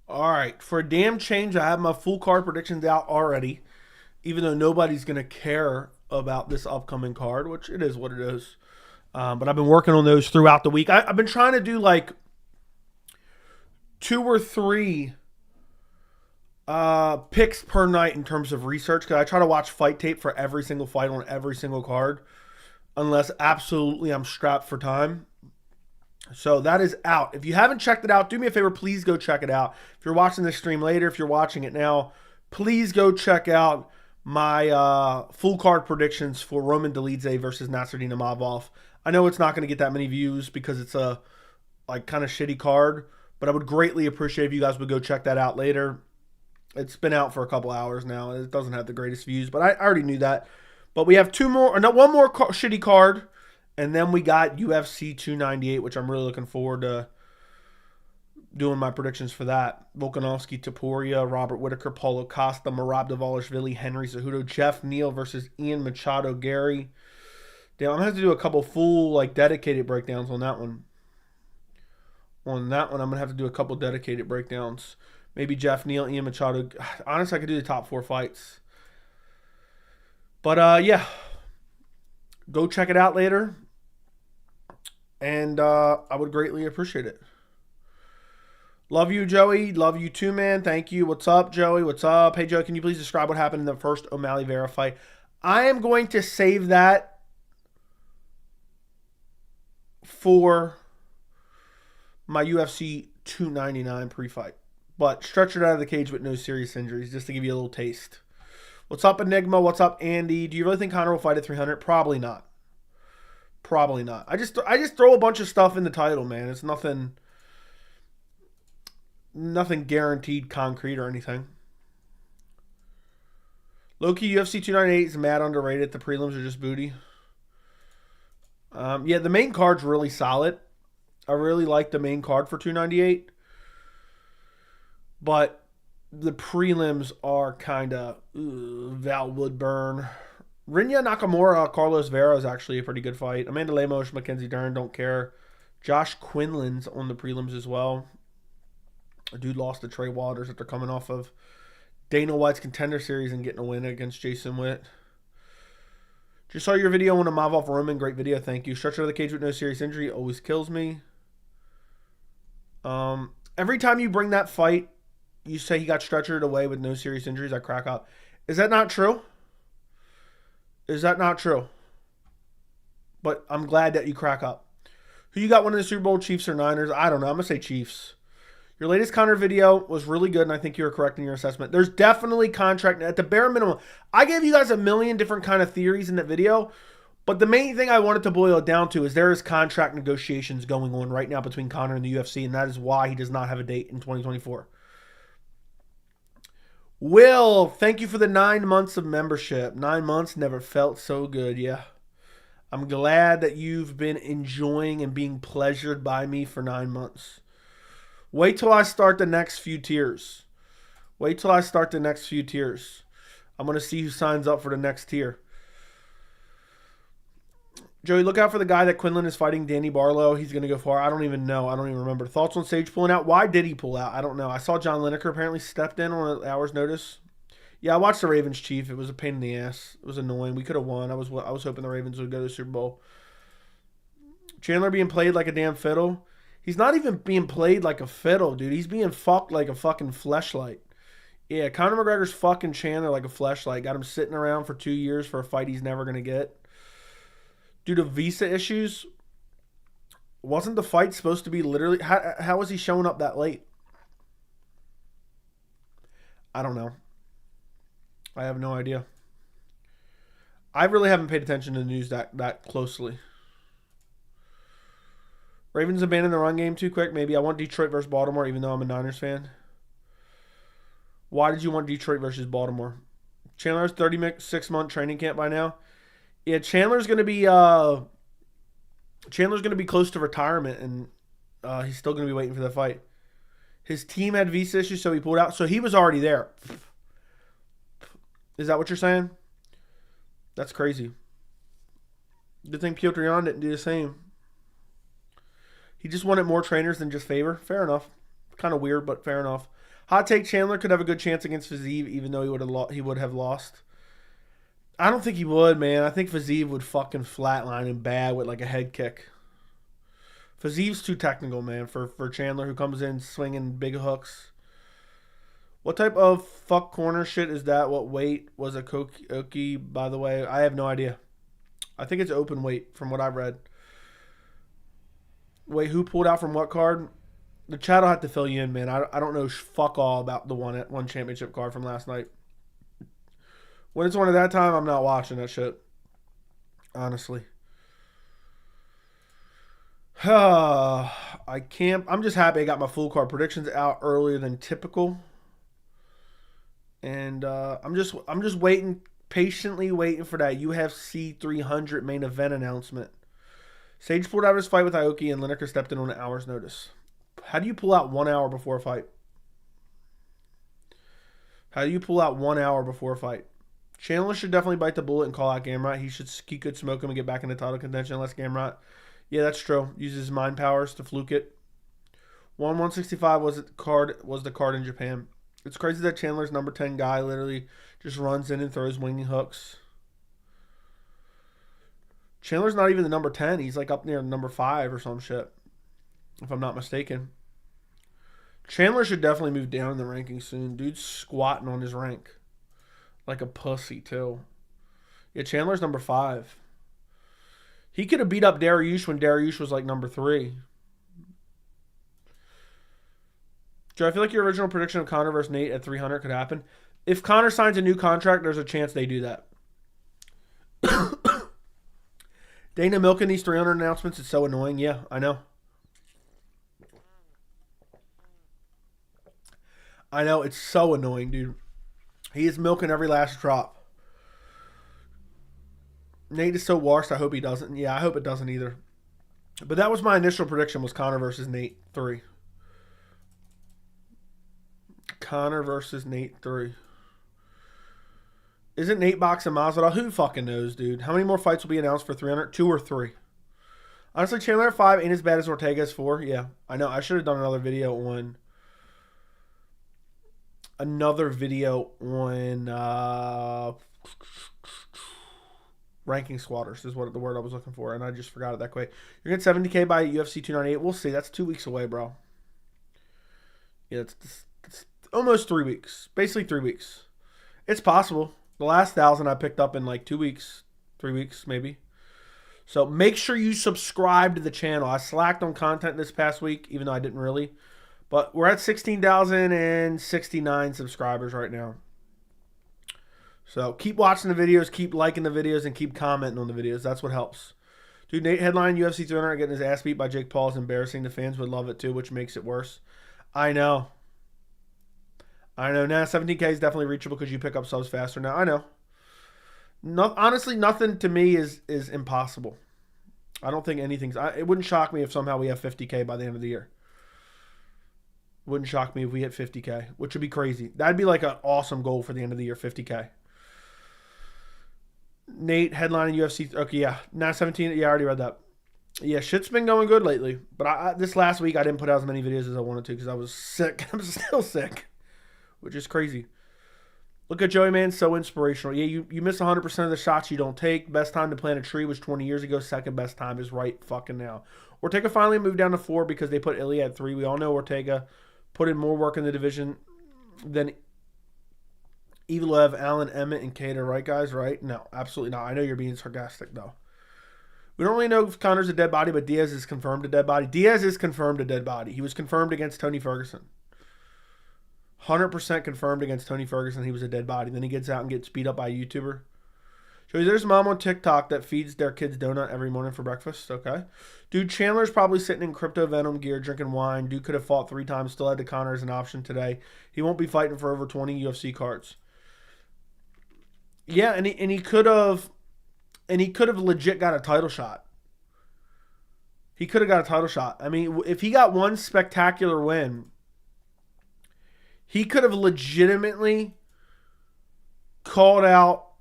All right, for a damn change, I have my full card predictions out already, even though nobody's going to care about this upcoming card, which it is what it is. But I've been working on those throughout the week. I've been trying to do like 2 or 3 picks per night in terms of research, because I try to watch fight tape for every single fight on every single card, unless absolutely I'm strapped for time. So that is out. If you haven't checked it out, do me a favor, please go check it out. If you're watching this stream later, if you're watching it now, please go check out my full card predictions for Roman Dolidze versus Nasruddin Imavov. I know it's not going to get that many views because it's a like kind of shitty card, but I would greatly appreciate if you guys would go check that out later. It's been out for a couple hours now. It doesn't have the greatest views, but I already knew that. But we have one more shitty card. And then we got UFC 298, which I'm really looking forward to doing my predictions for that. Volkanovski, Topuria, Robert Whittaker, Paulo Costa, Merab Dvalishvili, Henry Cejudo, Jeff Neal versus Ian Machado Garry. Damn, I'm going to have to do a couple full, like, dedicated breakdowns on that one. On that one, I'm going to have to do a couple dedicated breakdowns. Maybe Jeff Neal, Ian Machado. Honestly, I could do the top 4 fights. But, yeah. Go check it out later. And I would greatly appreciate it. Love you, Joey. Love you too, man. Thank you. What's up, Joey? What's up? Hey, Joey, can you please describe what happened in the first O'Malley-Vera fight? I am going to save that for my UFC 299 pre-fight. But stretchered out of the cage with no serious injuries, just to give you a little taste. What's up, Enigma? What's up, Andy? Do you really think Conor will fight at 300? Probably not. Probably not. I just throw a bunch of stuff in the title, man. It's nothing guaranteed, concrete, or anything. Low-key UFC 298 is mad underrated. The prelims are just booty. Yeah, the main card's really solid. I really like the main card for 298. But the prelims are kind of Val Woodburn. Rinya Nakamura, Carlos Vera is actually a pretty good fight. Amanda Lemos, Mackenzie Dern, don't care. Josh Quinlan's on the prelims as well. A dude lost to Trey Waters after coming off of Dana White's Contender Series and getting a win against Jason Witt. Just saw your video on Imavov Roman. Great video, thank you. Stretch out of the cage with no serious injury always kills me. Every time you bring that fight, you say he got stretchered away with no serious injuries, I crack up. Is that not true? Is that not true? But I'm glad that you crack up. Who you got winning the Super Bowl, Chiefs or Niners? I don't know. I'm going to say Chiefs. Your latest Conor video was really good, and I think you were correct in your assessment. There's definitely contract at the bare minimum. I gave you guys a million different kind of theories in that video, but the main thing I wanted to boil it down to is there is contract negotiations going on right now between Conor and the UFC, and that is why he does not have a date in 2024. Will, thank you for the 9 months of membership. 9 months never felt so good, yeah. I'm glad that you've been enjoying and being pleasured by me for 9 months. Wait till I start the next few tiers. Wait till I start the next few tiers. I'm going to see who signs up for the next tier. Joey, look out for the guy that Quinlan is fighting, Danny Barlow. He's going to go far. I don't even know. I don't even remember. Thoughts on Sage pulling out? Why did he pull out? I don't know. I saw John Lineker apparently stepped in on an hour's notice. Yeah, I watched the Ravens, Chief. It was a pain in the ass. It was annoying. We could have won. I was hoping the Ravens would go to the Super Bowl. Chandler being played like a damn fiddle. He's not even being played like a fiddle, dude. He's being fucked like a fucking fleshlight. Yeah, Conor McGregor's fucking Chandler like a fleshlight. Got him sitting around for 2 years for a fight he's never going to get. Due to visa issues, wasn't the fight supposed to be literally... How was he showing up that late? I don't know. I have no idea. I really haven't paid attention to the news that closely. Ravens abandoned the run game too quick. Maybe I want Detroit versus Baltimore, even though I'm a Niners fan. Why did you want Detroit versus Baltimore? Chandler's 36-month training camp by now. Yeah, Chandler's gonna be close to retirement, and he's still gonna be waiting for the fight. His team had visa issues, so he pulled out. So he was already there. Is that what you're saying? That's crazy. Good thing Piotr Jan didn't do the same. He just wanted more trainers than just Favor. Fair enough. Kind of weird, but fair enough. Hot take: Chandler could have a good chance against Fiziev, even though he would have lost. I don't think he would, man. I think Fiziev would fucking flatline him bad with like a head kick. Fiziev's too technical, man, for Chandler, who comes in swinging big hooks. What type of fuck corner shit is that? What weight was a Koki, by the way? I have no idea. I think it's open weight from what I've read. Wait, who pulled out from what card? The chat will have to fill you in, man. I don't know fuck all about the one championship card from last night. When it's one at that time, I'm not watching that shit. Honestly. I can't. I'm just happy I got my full card predictions out earlier than typical. And I'm just waiting, patiently waiting for that UFC 300 main event announcement. Sage pulled out his fight with Aoki, and Lineker stepped in on an hour's notice. How do you pull out 1 hour before a fight? How do you pull out 1 hour before a fight? Chandler should definitely bite the bullet and call out Gamrot. He could smoke him and get back into title contention unless Gamrot. Yeah, that's true. Uses his mind powers to fluke it. 165 was the card in Japan. It's crazy that Chandler's number 10 guy literally just runs in and throws winging hooks. Chandler's not even the number 10. He's like up near number 5 or some shit, if I'm not mistaken. Chandler should definitely move down in the rankings soon. Dude's squatting on his rank like a pussy, too. Yeah, Chandler's number 5. He could have beat up Dariush when Dariush was like number 3. Joe, I feel like your original prediction of Conor versus Nate at 300 could happen. If Conor signs a new contract, there's a chance they do that. Dana milking these 300 announcements is so annoying. Yeah, I know. I know, it's so annoying, dude. He is milking every last drop. Nate is so washed, I hope he doesn't. Yeah, I hope it doesn't either. But that was my initial prediction, was Conor versus Nate 3. Conor versus Nate 3. Isn't Nate boxing Masvidal? Who fucking knows, dude? How many more fights will be announced for 300? 2 or 3? Honestly, Chandler at 5 ain't as bad as Ortega's 4. Yeah, I know. I should have done another video on ranking squatters is what the word I was looking for, and I just forgot it that quick. You're getting 70K by UFC 298. We'll see. That's 2 weeks away, bro. Yeah, it's almost 3 weeks. Basically 3 weeks. It's possible. The last 1,000 I picked up in like 2 weeks. 3 weeks, maybe. So make sure you subscribe to the channel. I slacked on content this past week, even though I didn't really. But we're at 16,069 subscribers right now. So keep watching the videos, keep liking the videos, and keep commenting on the videos. That's what helps. Dude, Nate headline UFC 300 getting his ass beat by Jake Paul is embarrassing. The fans would love it too, which makes it worse. I know. Now 17K is definitely reachable because you pick up subs faster now. I know. Honestly, nothing to me is impossible. I don't think anything's... It wouldn't shock me if somehow we have 50K by the end of the year. Wouldn't shock me if we hit 50K, which would be crazy. That'd be like an awesome goal for the end of the year, 50K. Nate headlining UFC. Okay, yeah. Now 17. Yeah, I already read that. Yeah, shit's been going good lately. But this last week, I didn't put out as many videos as I wanted to because I was sick. I'm still sick, which is crazy. Look at Joey, man. So inspirational. Yeah, you miss 100% of the shots you don't take. Best time to plant a tree was 20 years ago. Second best time is right fucking now. Ortega finally moved down to 4 because they put Ilya at 3. We all know Ortega put in more work in the division than Evloev, Allen, Emmett, and Cater. Right, guys? Right? No, absolutely not. I know you're being sarcastic, though. We don't really know if Conor's a dead body, but Diaz is confirmed a dead body. Diaz is confirmed a dead body. He was confirmed against Tony Ferguson. 100% confirmed against Tony Ferguson he was a dead body. Then he gets out and gets beat up by a YouTuber. So there's a mom on TikTok that feeds their kids donut every morning for breakfast. Okay. Dude, Chandler's probably sitting in Crypto Venom gear drinking wine. Dude could have fought 3 times, still had the Conor as an option today. He won't be fighting for over 20 UFC cards. Yeah, and he could have legit got a title shot. He could have got a title shot. I mean, if he got one spectacular win, he could have legitimately called out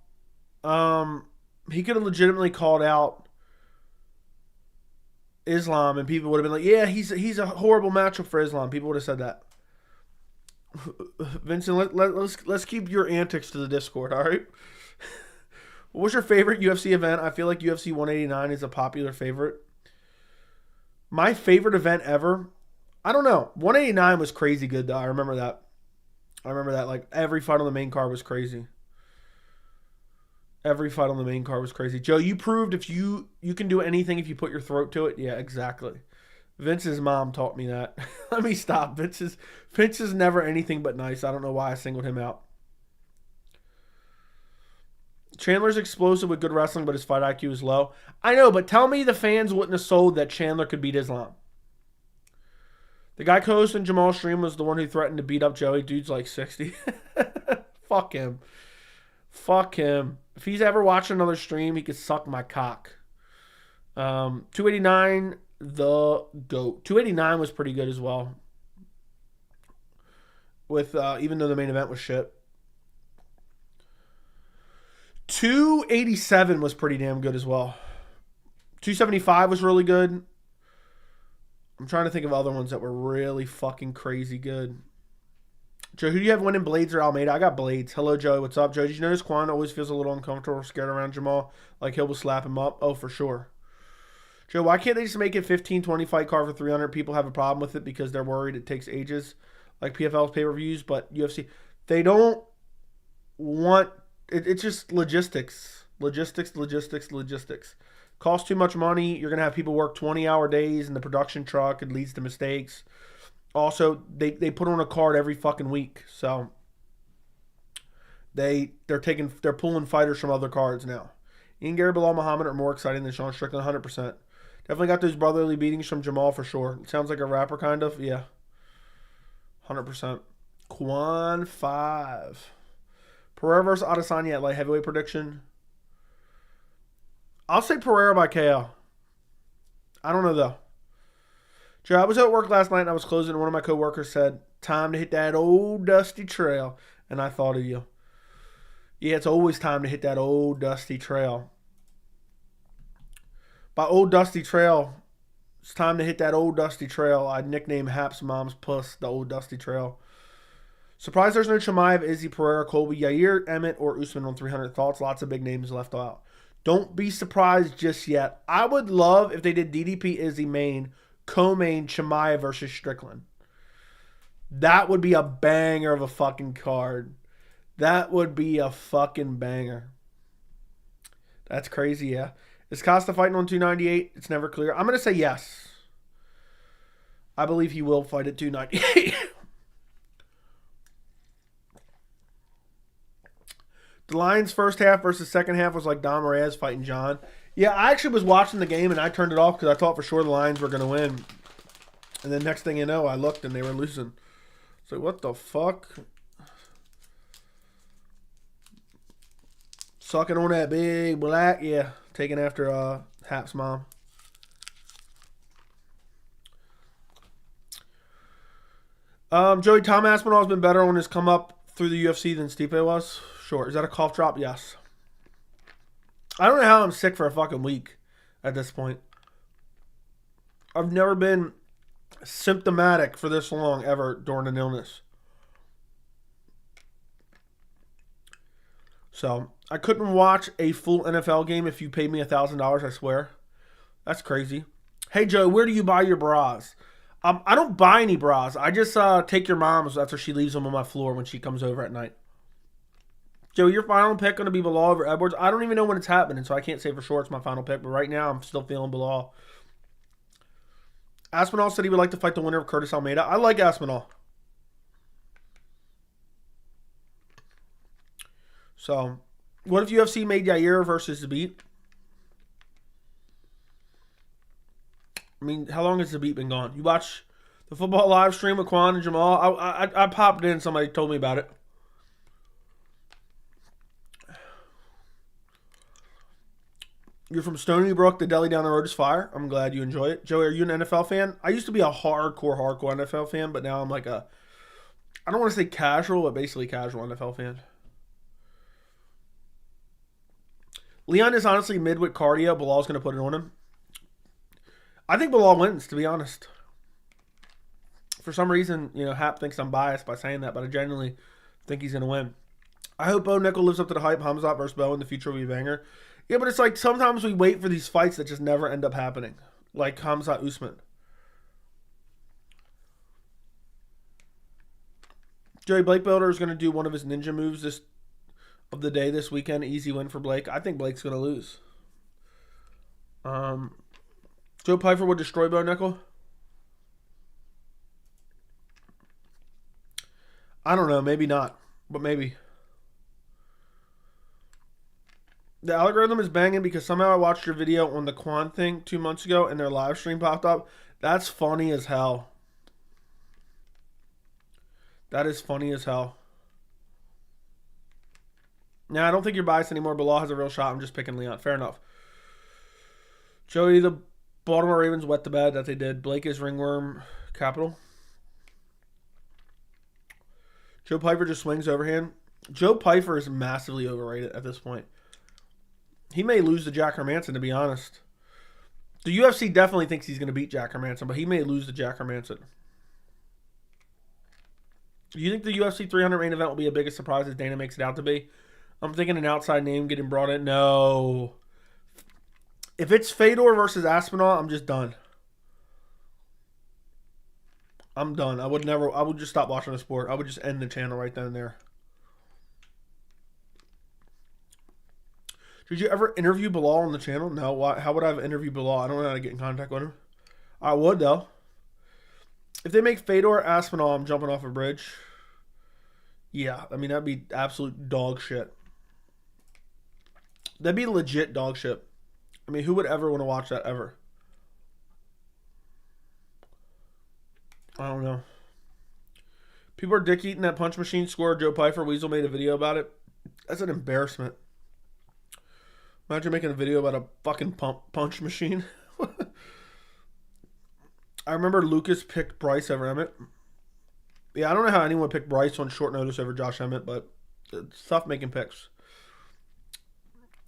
Islam, and people would have been like, yeah, he's a horrible matchup for Islam. People would have said that. Vincent, let's keep your antics to the Discord, all right? What was your favorite UFC event? I feel like UFC 189 is a popular favorite. My favorite event ever? I don't know. 189 was crazy good, though. I remember that. Like, every fight on the main card was crazy. Every fight on the main card was crazy. Joe, you proved if you can do anything if you put your throat to it. Yeah, exactly. Vince's mom taught me that. Let me stop. Vince is never anything but nice. I don't know why I singled him out. Chandler's explosive with good wrestling, but his fight IQ is low. I know, but tell me the fans wouldn't have sold that Chandler could beat Islam. The guy co-hosting Jamal's stream was the one who threatened to beat up Joey. Dude's like 60. Fuck him. Fuck him. If he's ever watching another stream, he could suck my cock. 289, the GOAT. 289 was pretty good as well. With even though the main event was shit. 287 was pretty damn good as well. 275 was really good. I'm trying to think of other ones that were really fucking crazy good. Joe, who do you have winning, Blades or Almeida? I got Blades. Hello, Joey. What's up, Joe? Did you notice Quan always feels a little uncomfortable or scared around Jamal? Like he'll slap him up? Oh, for sure. Joe, why can't they just make it 15, 20 fight card for 300? People have a problem with it because they're worried it takes ages. Like PFL's pay-per-views, but UFC, they don't want... It's just logistics. Logistics. Costs too much money. You're going to have people work 20-hour days in the production truck. It leads to mistakes. Also, they put on a card every fucking week. So they're pulling fighters from other cards now. Ian Gary, Bilal Muhammad are more exciting than Sean Strickland, 100%. Definitely got those brotherly beatings from Jamal for sure. Sounds like a rapper kind of. Yeah. 100%. Quan 5. Pereira versus Adesanya at light heavyweight prediction. I'll say Pereira by KO. I don't know though. Joe, I was at work last night and I was closing and one of my coworkers said, time to hit that old dusty trail. And I thought of you. Yeah, it's always time to hit that old dusty trail. By old dusty trail, it's time to hit that old dusty trail. I'd nickname Hap's mom's puss the old dusty trail. Surprised there's no Chimaev, Izzy, Pereira, Colby, Yair, Emmett, or Usman on 300 thoughts. Lots of big names left out. Don't be surprised just yet. I would love if they did DDP, Izzy, main, co-main, Chimaev versus Strickland. That would be a banger of a fucking card. That would be a fucking banger. That's crazy, yeah. Is Costa fighting on 298? It's never clear. I'm going to say yes. I believe he will fight at 298. The Lions' first half versus second half was like Don Reyes fighting John. Yeah, I actually was watching the game and I turned it off because I thought for sure the Lions were going to win. And then next thing you know, I looked and they were losing. So what the fuck? Sucking on that big black. Yeah, taking after Hap's mom. Joey, Tom Aspinall has been better on his come up through the UFC than Stipe was. Sure. Is that a cough drop? Yes. I don't know how I'm sick for a fucking week at this point. I've never been symptomatic for this long ever during an illness. So, I couldn't watch a full NFL game if you paid me $1,000, I swear. That's crazy. Hey, Joe, where do you buy your bras? I don't buy any bras. I just take your mom's after she leaves them on my floor when she comes over at night. Joe, your final pick going to be Bilal over Edwards? I don't even know when it's happening, so I can't say for sure it's my final pick. But right now, I'm still feeling Bilal. Aspinall said he would like to fight the winner of Curtis Almeida. I like Aspinall. So, what if UFC made Yair versus Zabit? I mean, how long has Zabit been gone? You watch the football live stream with Quan and Jamal? I popped in. Somebody told me about it. You're from Stony Brook. The deli down the road is fire. I'm glad you enjoy it. Joey, are you an NFL fan? I used to be a hardcore NFL fan, but now I'm like I don't want to say casual, but basically casual NFL fan. Leon is honestly mid with cardio. Bilal's going to put it on him. I think Bilal wins, to be honest. For some reason, Hap thinks I'm biased by saying that, but I genuinely think he's going to win. I hope Bo Nickel lives up to the hype. Khamzat versus Bo in the future will be a banger. Yeah, but it's like sometimes we wait for these fights that just never end up happening. Like Khamzat Usman. Joey Blake Builder is going to do one of his ninja moves of the day this weekend. Easy win for Blake. I think Blake's going to lose. Joe Pyfer would destroy Bo Nickel. I don't know. Maybe not. But maybe. The algorithm is banging because somehow I watched your video on the Quan thing 2 months ago and their live stream popped up. That's funny as hell. That is funny as hell. Now, I don't think you're biased anymore. Bilal has a real shot. I'm just picking Leon. Fair enough. Joey, the Baltimore Ravens wet the bed that they did. Blake is ringworm capital. Joe Pyfer just swings overhand. Joe Pyfer is massively overrated at this point. He may lose to Jack Hermanson, to be honest. The UFC definitely thinks he's going to beat Jack Hermanson, but he may lose to Jack Hermanson. Do you think the UFC 300 main event will be a biggest surprise as Dana makes it out to be? I'm thinking an outside name getting brought in. No. If it's Fedor versus Aspinall, I'm just done. I'm done. I would just stop watching the sport. I would just end the channel right then and there. Did you ever interview Bilal on the channel? No. Why? How would I have interviewed Bilal? I don't know how to get in contact with him. I would, though. If they make Fedor Aspinall, I'm jumping off a bridge. Yeah, I mean, that'd be absolute dog shit. That'd be legit dog shit. I mean, who would ever want to watch that ever? I don't know. People are dick eating that punch machine score. Joe Pyfer Weasel made a video about it. That's an embarrassment. Imagine making a video about a fucking punch machine. I remember Lucas picked Bryce over Emmett. Yeah, I don't know how anyone picked Bryce on short notice over Josh Emmett, but it's tough making picks.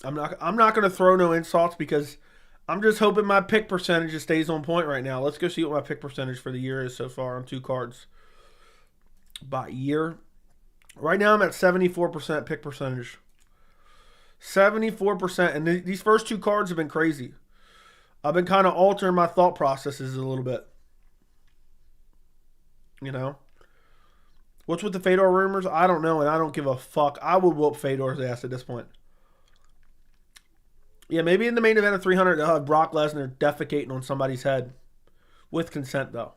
I'm not going to throw no insults because I'm just hoping my pick percentage stays on point right now. Let's go see what my pick percentage for the year is so far on 2 cards. By year. Right now I'm at 74% pick percentage. 74%. And these first 2 cards have been crazy. I've been kind of altering my thought processes a little bit. What's with the Fedor rumors? I don't know, and I don't give a fuck. I would whoop Fedor's ass at this point. Yeah, maybe in the main event of 300, they'll have Brock Lesnar defecating on somebody's head. With consent, though.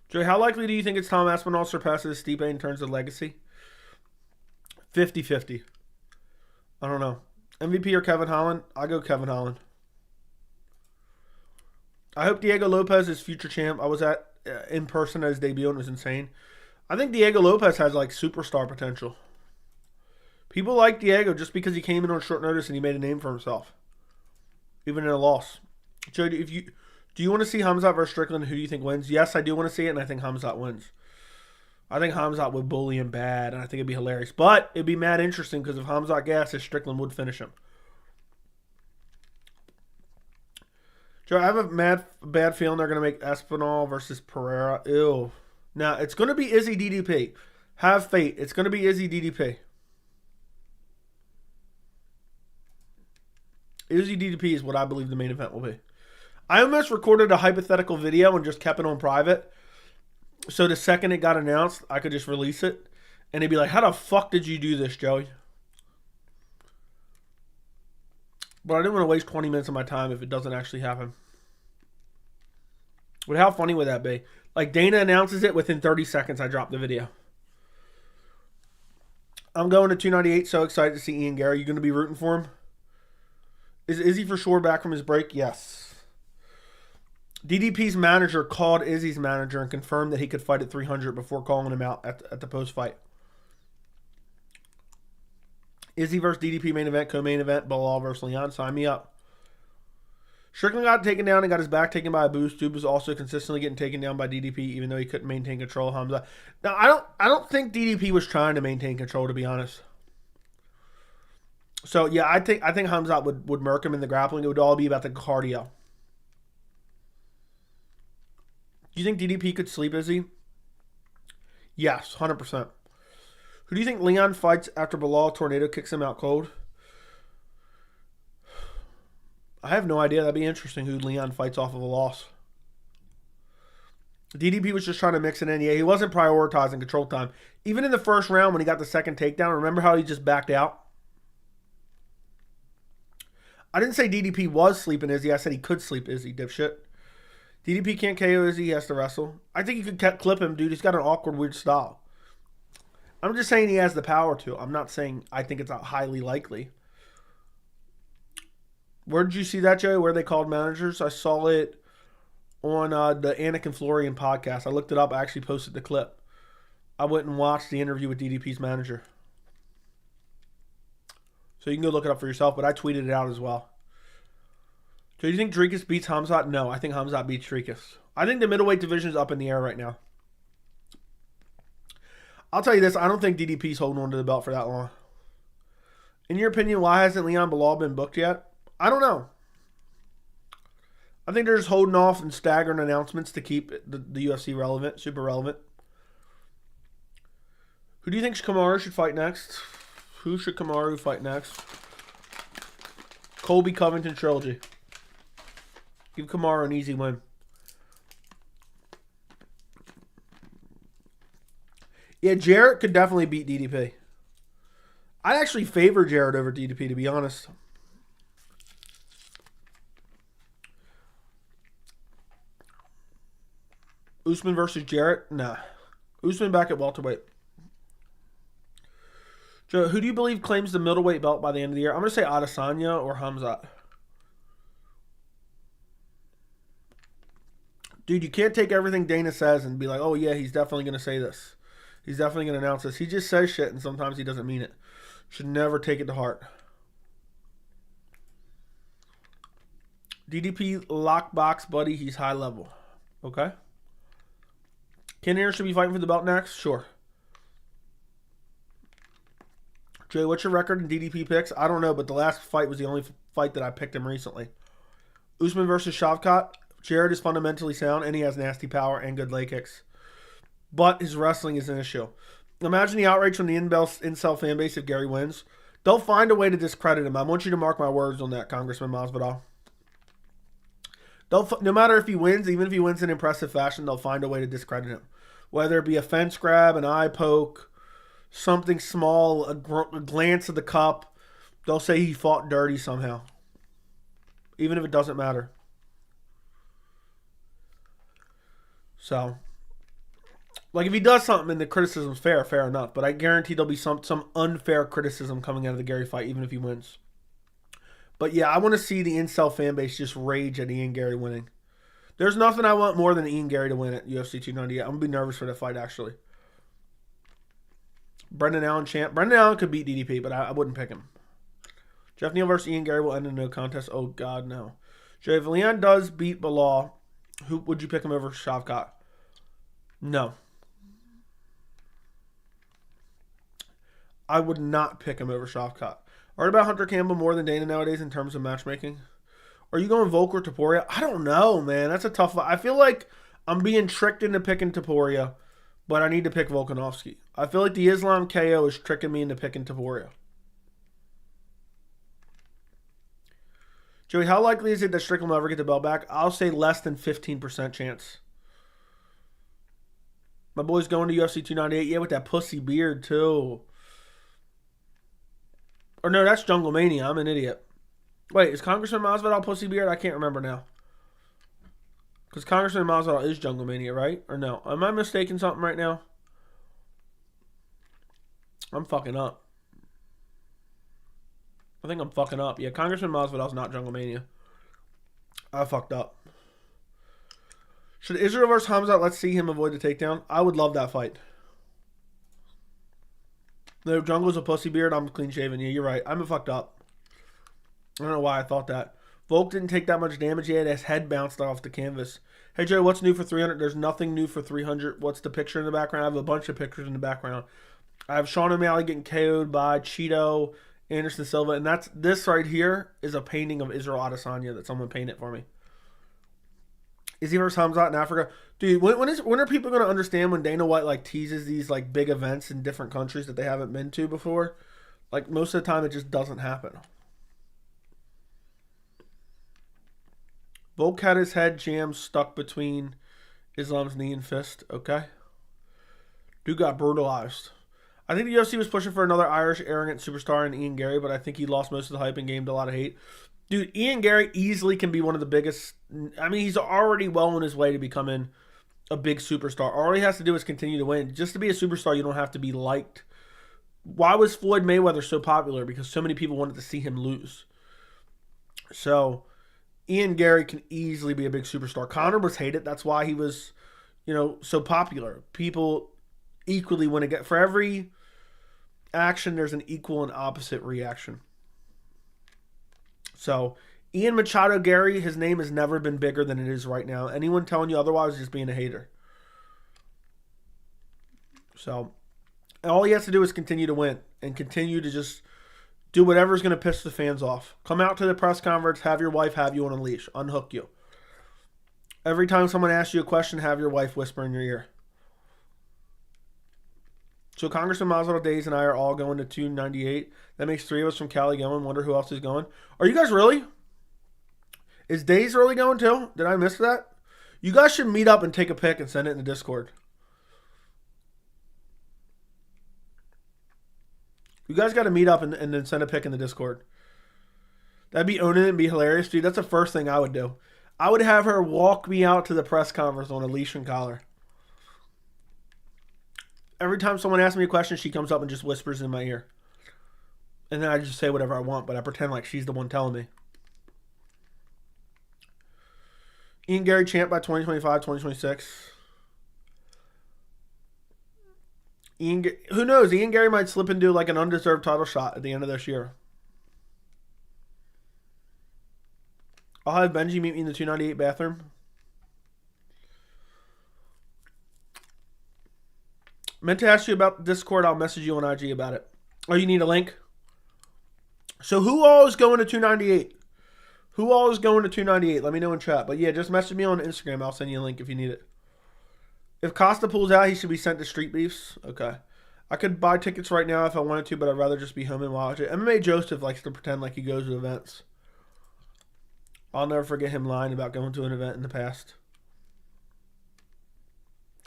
Joey, how likely do you think it's Tom Aspinall surpasses Stipe in terms of legacy? 50-50. I don't know. MVP or Kevin Holland? I go Kevin Holland. I hope Diego Lopez is future champ. I was at in person at his debut and it was insane. I think Diego Lopez has like superstar potential. People like Diego just because he came in on short notice and he made a name for himself. Even in a loss. Joe, do you want to see Khamzat versus Strickland? Who do you think wins? Yes, I do want to see it, and I think Khamzat wins. I think Khamzat would bully him bad, and I think it'd be hilarious. But it'd be mad interesting because if Khamzat gasses, Strickland would finish him. Joe, I have a bad feeling they're going to make Espinal versus Pereira. Ew. Now, it's going to be Izzy DDP. Have faith. It's going to be Izzy DDP. Izzy DDP is what I believe the main event will be. I almost recorded a hypothetical video and just kept it on private. So the second it got announced, I could just release it. And they'd be like, how the fuck did you do this, Joey? But I didn't want to waste 20 minutes of my time if it doesn't actually happen. But how funny would that be? Like, Dana announces it, within 30 seconds, I drop the video. I'm going to 298, so excited to see Ian Gary. You going to be rooting for him? Is Izzy for sure back from his break? Yes. DDP's manager called Izzy's manager and confirmed that he could fight at 300 before calling him out at the post-fight. Izzy versus DDP main event, co-main event, Bilal versus Leon. Sign me up. Strickland got taken down and got his back taken by a boost. Dube was also consistently getting taken down by DDP, even though he couldn't maintain control of Khamzat. Now, I don't think DDP was trying to maintain control, to be honest. So yeah, I think Khamzat would murk him in the grappling. It would all be about the cardio. Do you think DDP could sleep Izzy? Yes, 100%. Who do you think Leon fights after Bilal tornado kicks him out cold? I have no idea. That'd be interesting who Leon fights off of a loss. DDP was just trying to mix it in. Yeah, he wasn't prioritizing control time. Even in the first round when he got the second takedown, remember how he just backed out? I didn't say DDP was sleeping Izzy. I said he could sleep Izzy, dipshit. DDP can't KO Izzy. He has to wrestle. I think you could clip him, dude. He's got an awkward, weird style. I'm just saying he has the power to. I'm not saying I think it's highly likely. Where did you see that, Joey? Where they called managers? I saw it on the Anik and Florian podcast. I looked it up. I actually posted the clip. I went and watched the interview with DDP's manager. So you can go look it up for yourself, but I tweeted it out as well. So do you think Dricus beats Khamzat? No, I think Khamzat beats Dricus. I think the middleweight division is up in the air right now. I'll tell you this. I don't think DDP's holding on to the belt for that long. In your opinion, why hasn't Leon Bilal been booked yet? I don't know. I think they're just holding off and staggering announcements to keep the UFC relevant, super relevant. Who do you think Kamaru should fight next? Who should Kamaru fight next? Colby Covington trilogy. Give Kamaru an easy win. Yeah, Jarrett could definitely beat DDP. I'd actually favor Jarrett over DDP, to be honest. Usman versus Jarrett? Nah. Usman back at welterweight. Joe, who do you believe claims the middleweight belt by the end of the year? I'm going to say Adesanya or Khamzat. Dude, you can't take everything Dana says and be like, oh yeah, he's definitely going to say this. He's definitely going to announce this. He just says shit and sometimes he doesn't mean it. Should never take it to heart. DDP lockbox, buddy. He's high level. Okay. Ken Aaron should be fighting for the belt next? Sure. Jay, what's your record in DDP picks? I don't know, but the last fight was the only fight that I picked him recently. Usman versus Shavkat. Jared is fundamentally sound, and he has nasty power and good leg kicks. But his wrestling is an issue. Imagine the outrage from the incel fan base if Gary wins. They'll find a way to discredit him. I want you to mark my words on that, Congressman Masvidal. No matter if he wins, even if he wins in impressive fashion, they'll find a way to discredit him. Whether it be a fence grab, an eye poke, something small, a glance at the cup, they'll say he fought dirty somehow. Even if it doesn't matter. So, like if he does something and the criticism's fair enough. But I guarantee there'll be some unfair criticism coming out of the Gary fight, even if he wins. But yeah, I want to see the incel fan base just rage at Ian Gary winning. There's nothing I want more than Ian Gary to win at UFC 298. I'm going to be nervous for that fight, actually. Brendan Allen champ. Brendan Allen could beat DDP, but I wouldn't pick him. Jeff Neal versus Ian Gary will end in no contest. Oh, God, no. Jay, if Leon does beat Bilal, who would you pick him over Shavkat? No. I would not pick him over Shavkat. Are you about Hunter Campbell more than Dana nowadays in terms of matchmaking? Are you going Volk or Topuria? I don't know, man. That's a tough one. I feel like I'm being tricked into picking Topuria, but I need to pick Volkanovski. I feel like the Islam KO is tricking me into picking Topuria. Joey, how likely is it that Strickland will ever get the belt back? I'll say less than 15% chance. My boy's going to UFC 298. Yeah, with that pussy beard, too. Or no, that's Jungle Mania. I'm an idiot. Wait, is Congressman Masvidal pussy beard? I can't remember now. Because Congressman Masvidal is Jungle Mania, right? Or no? Am I mistaking something right now? I'm fucking up. I think I'm fucking up. Yeah, Congressman Masvidal's not Jungle Mania. I fucked up. Should Israel versus Khamzat, let's see him avoid the takedown? I would love that fight. No, Jungle's a pussy beard. I'm clean shaven. Yeah, you're right. I'm fucked up. I don't know why I thought that. Volk didn't take that much damage yet. His head bounced off the canvas. Hey, Joe, what's new for 300? There's nothing new for 300. What's the picture in the background? I have a bunch of pictures in the background. I have Sean O'Malley getting KO'd by Cheeto, Anderson Silva, and this right here is a painting of Israel Adesanya that someone painted for me. Is he versus Khamzat in Africa? Dude, when are people going to understand when Dana White like teases these like big events in different countries that they haven't been to before? Like most of the time, it just doesn't happen. Volk had his head jammed stuck between Islam's knee and fist. Okay. Dude got brutalized. I think the UFC was pushing for another Irish arrogant superstar in Ian Garry, but I think he lost most of the hype and gained a lot of hate. Dude, Ian Garry easily can be one of the biggest. I mean, he's already well on his way to becoming a big superstar. All he has to do is continue to win. Just to be a superstar, you don't have to be liked. Why was Floyd Mayweather so popular? Because so many people wanted to see him lose. So, Ian Garry can easily be a big superstar. Conor was hated. That's why he was, so popular. People equally want to get... For every action, there's an equal and opposite reaction. So, Ian Machado Garry, his name has never been bigger than it is right now. Anyone telling you otherwise is just being a hater. So, all he has to do is continue to win and continue to just do whatever's going to piss the fans off. Come out to the press conference, have your wife have you on a leash, unhook you. Every time someone asks you a question, have your wife whisper in your ear. So Congressman Mazel Days and I are all going to 298. That makes 3 of us from Cali going. Wonder who else is going. Are you guys really? Is Days really going too? Did I miss that? You guys should meet up and take a pic and send it in the Discord. You guys got to meet up and then send a pic in the Discord. That'd be owning it and be hilarious. Dude, that's the first thing I would do. I would have her walk me out to the press conference on a leash and collar. Every time someone asks me a question, she comes up and just whispers in my ear. And then I just say whatever I want, but I pretend like she's the one telling me. Ian Garry champ by 2025, 2026. Who knows? Ian Garry might slip into like an undeserved title shot at the end of this year. I'll have Benji meet me in the 298 bathroom. Meant to ask you about Discord. I'll message you on IG about it. Oh, you need a link? So who all is going to 298? Who all is going to 298? Let me know in chat. But yeah, just message me on Instagram. I'll send you a link if you need it. If Costa pulls out, he should be sent to Street Beefs. Okay. I could buy tickets right now if I wanted to, but I'd rather just be home and watch it. MMA Joseph likes to pretend like he goes to events. I'll never forget him lying about going to an event in the past.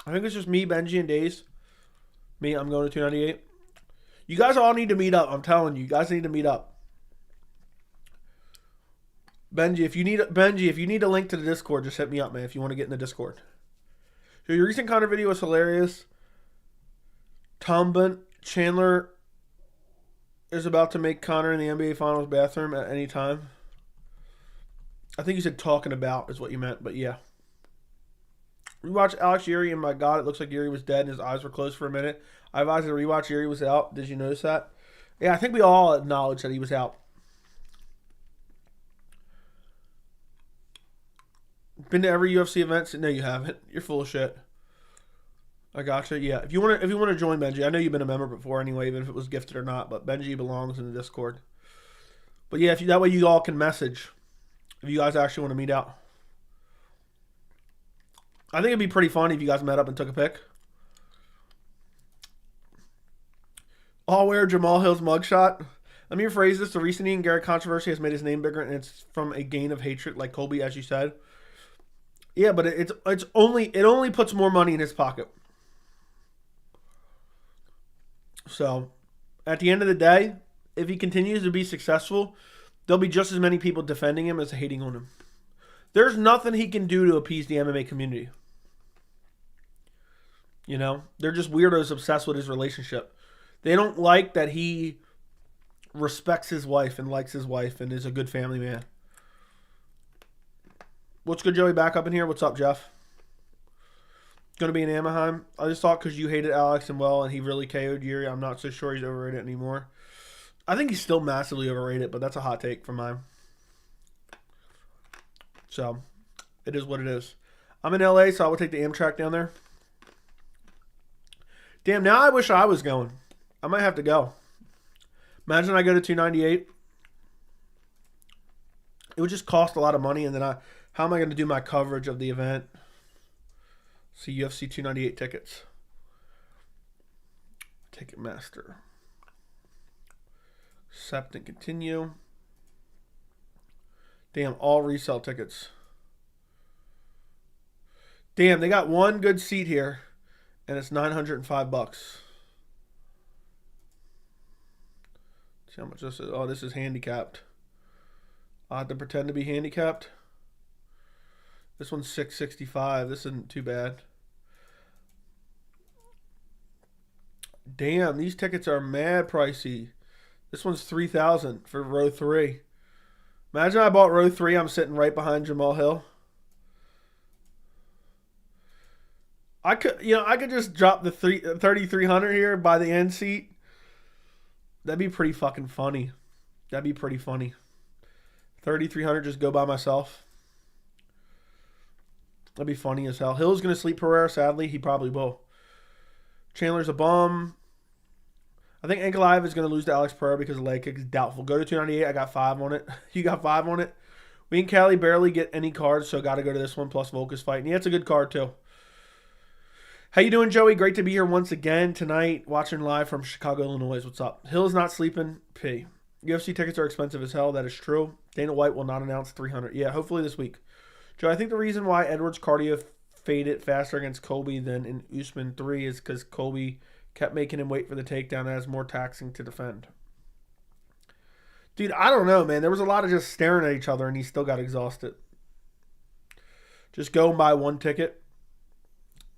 I think it's just me, Benji, and Days. Me, I'm going to 298. You guys all need to meet up. I'm telling you. You guys need to meet up. Benji, if you need a link to the Discord, just hit me up, man, if you want to get in the Discord. So your recent Conor video was hilarious. Tom Bunt Chandler is about to make Conor in the NBA Finals bathroom at any time. I think you said talking about is what you meant, but yeah. Rewatch Alex Yuri, and my God, it looks like Yuri was dead and his eyes were closed for a minute. I advised to rewatch Yuri was out. Did you notice that? Yeah, I think we all acknowledged that he was out. Been to every UFC event? No, you haven't. You're full of shit. I gotcha. Yeah, if you want to join Benji, I know you've been a member before anyway, even if it was gifted or not. But Benji belongs in the Discord. But yeah, that way you all can message if you guys actually want to meet out. I think it'd be pretty funny if you guys met up and took a pic. I'll wear Jamal Hill's mugshot. Let me rephrase this. The recent Ian Garry controversy has made his name bigger, and it's from a gain of hatred, like Colby, as you said. Yeah, but it only puts more money in his pocket. So, at the end of the day, if he continues to be successful, there'll be just as many people defending him as hating on him. There's nothing he can do to appease the MMA community. You know, they're just weirdos obsessed with his relationship. They don't like that he respects his wife and likes his wife and is a good family man. What's good, Joey? Back up in here. What's up, Jeff? Going to be in Anaheim. I just thought because you hated Alex and he really KO'd Yuri, I'm not so sure he's overrated anymore. I think he's still massively overrated, but that's a hot take from mine. So, it is what it is. I'm in LA, so I will take the Amtrak down there. Damn, now I wish I was going. I might have to go. Imagine I go to 298. It would just cost a lot of money, and then I How am I going to do my coverage of the event? See UFC 298 tickets. Ticketmaster. Accept and continue. Damn, all resale tickets. Damn, they got one good seat here, and it's $905. See how much this is. Oh, this is handicapped. I have to pretend to be handicapped. This one's $665. This isn't too bad. Damn, these tickets are mad pricey. This one's $3,000 for row 3. Imagine I bought row 3. I'm sitting right behind Jamal Hill. I could just drop the 3,300 here by the end seat. That'd be pretty fucking funny. That'd be pretty funny. 3,300, just go by myself. That'd be funny as hell. Hill's gonna sleep Pereira. Sadly, he probably will. Chandler's a bum. I think Ankalaev is gonna lose to Alex Pereira because of leg kick is doubtful. Go to 298. I got 5 on it. You got 5 on it. We and Callie barely get any cards, so got to go to this one plus Volka's fight. And yeah, it's a good card too. How you doing, Joey? Great to be here once again tonight, watching live from Chicago, Illinois. What's up? Hill's not sleeping. P. UFC tickets are expensive as hell. That is true. Dana White will not announce 300. Yeah, hopefully this week. Joe, I think the reason why Edwards' cardio faded faster against Colby than in Usman 3 is because Colby kept making him wait for the takedown and has more taxing to defend. Dude, I don't know, man. There was a lot of just staring at each other, and he still got exhausted. Just go and buy one ticket.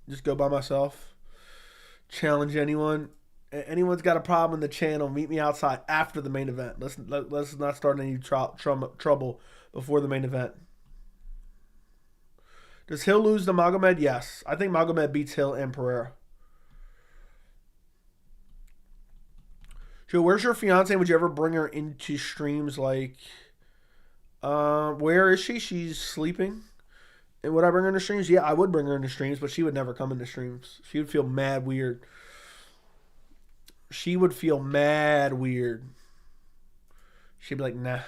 Just go by myself. Challenge anyone. Anyone's got a problem in the channel, meet me outside after the main event. Let's not start any trouble before the main event. Does Hill lose to Magomed? Yes. I think Magomed beats Hill and Pereira. Joe, where's your fiance? Would you ever bring her into streams like... where is she? She's sleeping. And would I bring her into streams? Yeah, I would bring her into streams, but she would never come into streams. She would feel mad weird. She would feel mad weird. She'd be like, nah.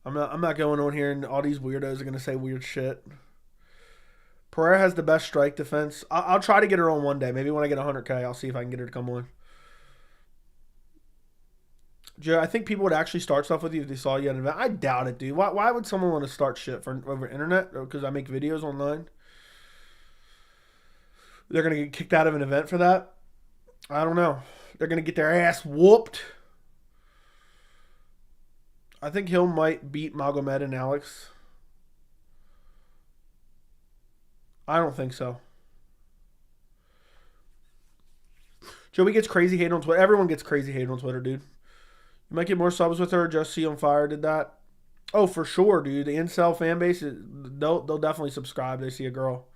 I'm not going on here and all these weirdos are going to say weird shit. Pereira has the best strike defense. I'll try to get her on one day. Maybe when I get 100K, I'll see if I can get her to come on. Joe, I think people would actually start stuff with you if they saw you at an event. I doubt it, dude. Why would someone want to start shit over internet? Because I make videos online? They're going to get kicked out of an event for that? I don't know. They're going to get their ass whooped. I think Hill might beat Magomed and Alex. I don't think so. Joey gets crazy hate on Twitter. Everyone gets crazy hate on Twitter, dude. You might get more subs with her. Just See on Fire did that. Oh, for sure, dude. The incel fan base, they'll definitely subscribe. They see a girl.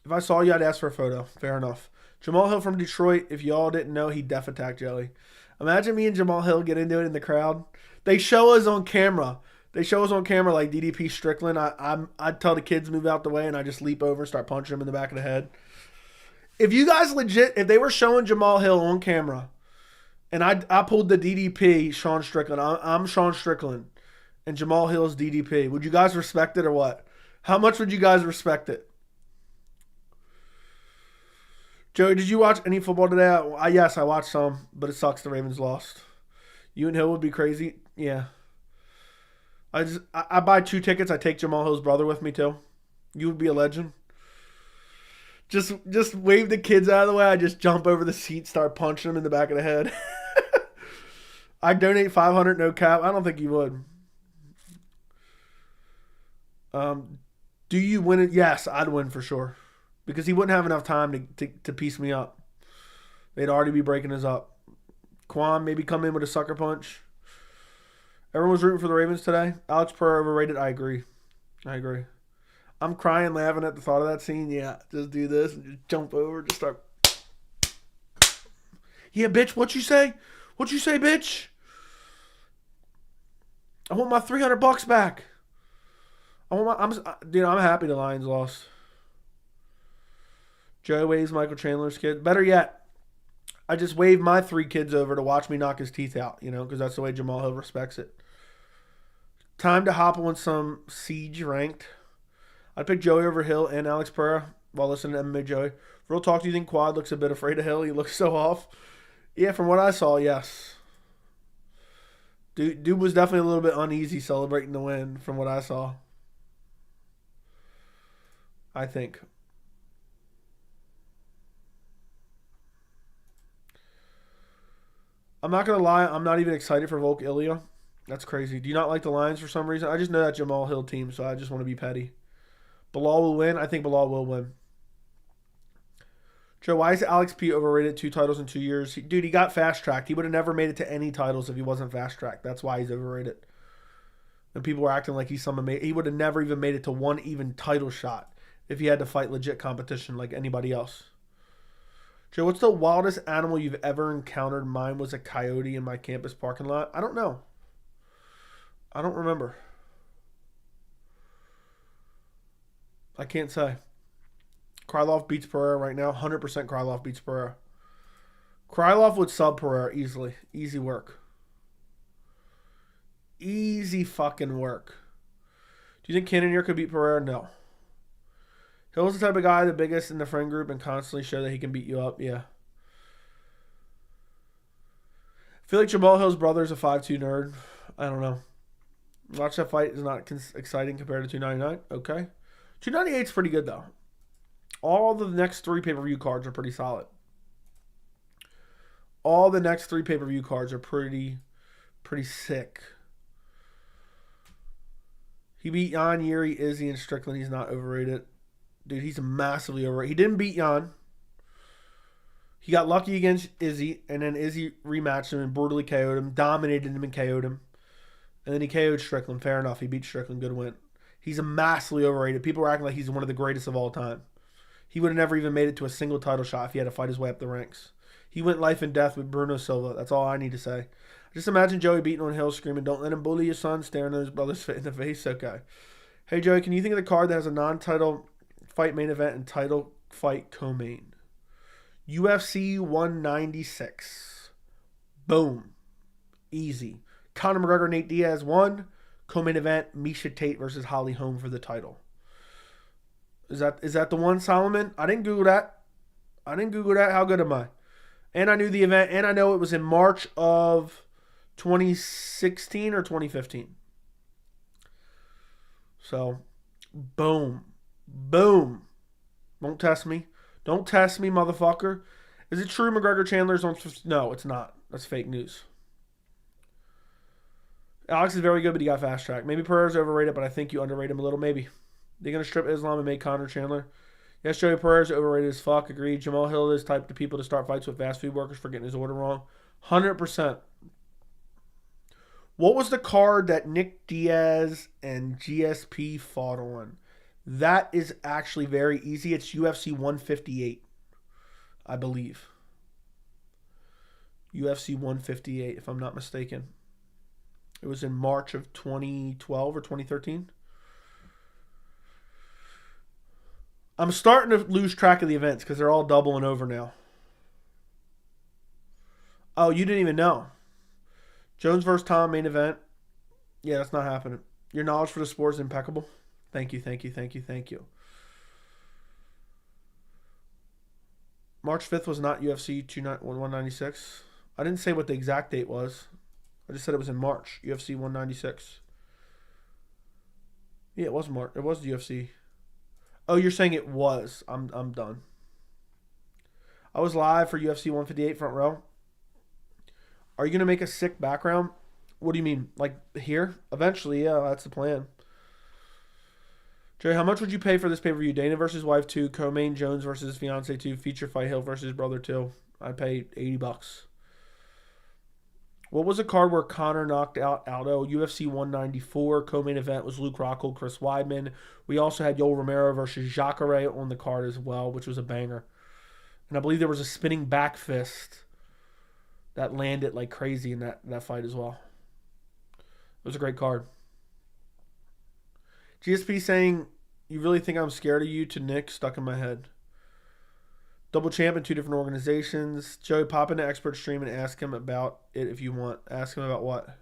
If I saw you, I'd ask for a photo. Fair enough. Jamal Hill from Detroit. If y'all didn't know, he def attacked Jelly. Imagine me and Jamal Hill get into it in the crowd. They show us on camera. They show us on camera like DDP Strickland. I'd tell the kids to move out the way, and I just leap over and start punching him in the back of the head. If you guys legit, if they were showing Jamal Hill on camera, and I pulled the DDP, Sean Strickland. I'm Sean Strickland, and Jamal Hill's DDP. Would you guys respect it or what? How much would you guys respect it? Joey, did you watch any football today? Yes, I watched some, but it sucks the Ravens lost. You and Hill would be crazy. Yeah. I buy 2 tickets. I take Jamal Hill's brother with me too. You would be a legend. Just wave the kids out of the way. I just jump over the seat, start punching them in the back of the head. I donate 500, no cap. I don't think you would. Do you win it? Yes, I'd win for sure. Because he wouldn't have enough time to piece me up. They'd already be breaking us up. Quan maybe come in with a sucker punch. Everyone was rooting for the Ravens today. Alex Pereira overrated. I agree. I'm crying, laughing at the thought of that scene. Yeah, just do this and just jump over, just start. Yeah, bitch, what you say? What you say, bitch? I want my $300 back. I'm happy the Lions lost. Joe waves Michael Chandler's kid. Better yet, I just waved my 3 kids over to watch me knock his teeth out, because that's the way Jamal Hill respects it. Time to hop on some Siege ranked. I'd pick Joey over Hill and Alex Pereira while listening to MMA Joey. Real talk, do you think Quad looks a bit afraid of Hill? He looks so off. Yeah, from what I saw, yes. Dude was definitely a little bit uneasy celebrating the win from what I saw. I think. I'm not going to lie. I'm not even excited for Volk Ilya. That's crazy. Do you not like the Lions for some reason? I just know that Jamal Hill team, so I just want to be petty. Bilal will win. I think Bilal will win. Joe, why is Alex P overrated? 2 titles in 2 years. Dude, he got fast-tracked. He would have never made it to any titles if he wasn't fast-tracked. That's why he's overrated. And people were acting like he's some amazing. He would have never even made it to one even title shot if he had to fight legit competition like anybody else. Joe, what's the wildest animal you've ever encountered? Mine was a coyote in my campus parking lot. I don't know. I don't remember. I can't say. Krylov beats Pereira right now. 100% Krylov beats Pereira. Krylov would sub Pereira easily. Easy work. Easy fucking work. Do you think Cannonier could beat Pereira? No. Hill's the type of guy, the biggest in the friend group, and constantly show that he can beat you up. Yeah. I feel like Jamal Hill's brother is a 5'2 nerd. I don't know. Watch that fight is not exciting compared to 299. Okay. 298 is pretty good, though. All the next 3 pay-per-view cards are pretty solid. All the next 3 pay-per-view cards are pretty sick. He beat Jan, Yuri, Izzy, and Strickland. He's not overrated. Dude, he's massively overrated. He didn't beat Jan. He got lucky against Izzy, and then Izzy rematched him and brutally KO'd him, dominated him and KO'd him. And then he KO'd Strickland. Fair enough. He beat Strickland. Good win. He's massively overrated. People are acting like he's one of the greatest of all time. He would have never even made it to a single title shot if he had to fight his way up the ranks. He went life and death with Bruno Silva. That's all I need to say. Just imagine Joey beating on Hill screaming, "Don't let him bully your son," staring at his brother's in the face. Okay. Hey, Joey, can you think of the card that has a non-title fight main event and title fight co-main? UFC 196. Boom. Easy. Conor McGregor, Nate Diaz, 1. Co-main event, Miesha Tate versus Holly Holm for the title. Is that the one, Solomon? I didn't Google that. How good am I? And I knew the event, and I know it was in March of 2016 or 2015. So, boom. Boom. Don't test me. Don't test me, motherfucker. Is it true McGregor Chandler's on... No, it's not. That's fake news. Alex is very good, but he got fast-tracked. Maybe Pereira's overrated, but I think you underrate him a little. Maybe. They're going to strip Islam and make Conor Chandler. Yes, Joey Pereira's overrated as fuck. Agreed. Jamal Hill is type of people to start fights with fast food workers for getting his order wrong. 100%. What was the card that Nick Diaz and GSP fought on? That is actually very easy. It's UFC 158, I believe. UFC 158, if I'm not mistaken. It was in March of 2012 or 2013. I'm starting to lose track of the events because they're all doubling over now. Oh, you didn't even know. Jones versus Tom main event. Yeah, that's not happening. Your knowledge for the sport is impeccable. Thank you. March 5th was not UFC 196. I didn't say what the exact date was. I just said it was in March. UFC 196. Yeah, it was March. It was the UFC. Oh, you're saying it was. I'm done. I was live for UFC 158 front row. Are you going to make a sick background? What do you mean? Like here? Eventually, yeah, that's the plan. Joey, how much would you pay for this pay-per-view? Dana versus wife 2, co-main Jones versus fiance 2, feature fight Hill versus brother 2. I'd pay $80. What was a card where Conor knocked out Aldo? UFC 194. Co-main event was Luke Rockhold, Chris Weidman. We also had Yoel Romero versus Jacare on the card as well, which was a banger. And I believe there was a spinning back fist that landed like crazy in that fight as well. It was a great card. GSP saying, "You really think I'm scared of you?" to Nick, stuck in my head. Double champ in 2 different organizations. Joey, pop into expert stream and ask him about it if you want. Ask him about what?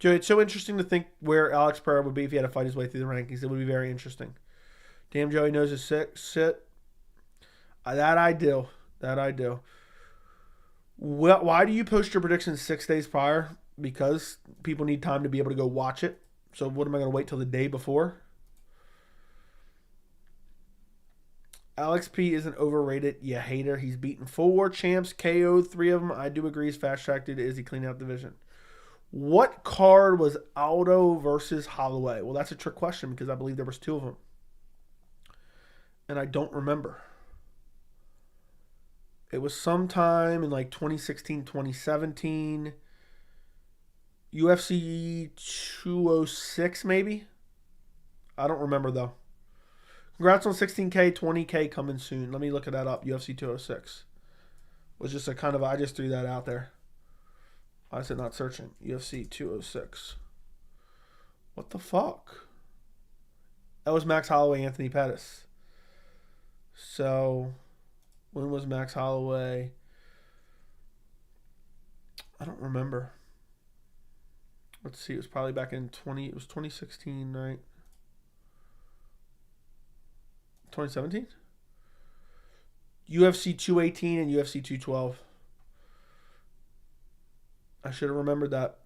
Joe, it's so interesting to think where Alex Pereira would be if he had to fight his way through the rankings. It would be very interesting. Damn, Joey knows his sit. That I do. That I do. Well, why do you post your predictions 6 days prior? Because people need time to be able to go watch it. So what am I going to wait till the day before? Alex P isn't overrated, you hater. He's beaten 4 champs, KO'd 3 of them. I do agree he's fast-tracked due to Izzy cleaning out the division. What card was Aldo versus Holloway? Well, that's a trick question because I believe there was 2 of them. And I don't remember. It was sometime in like 2016, 2017. UFC 206 maybe? I don't remember though. Congrats on 16K, 20K coming soon. Let me look that up. UFC 206. Was just a kind of, I just threw that out there. Why is it not searching? UFC 206. What the fuck? That was Max Holloway, Anthony Pettis. So, when was Max Holloway? I don't remember. Let's see. It was probably back in 2016, right? 2017? UFC 218 and UFC 212. I should have remembered that.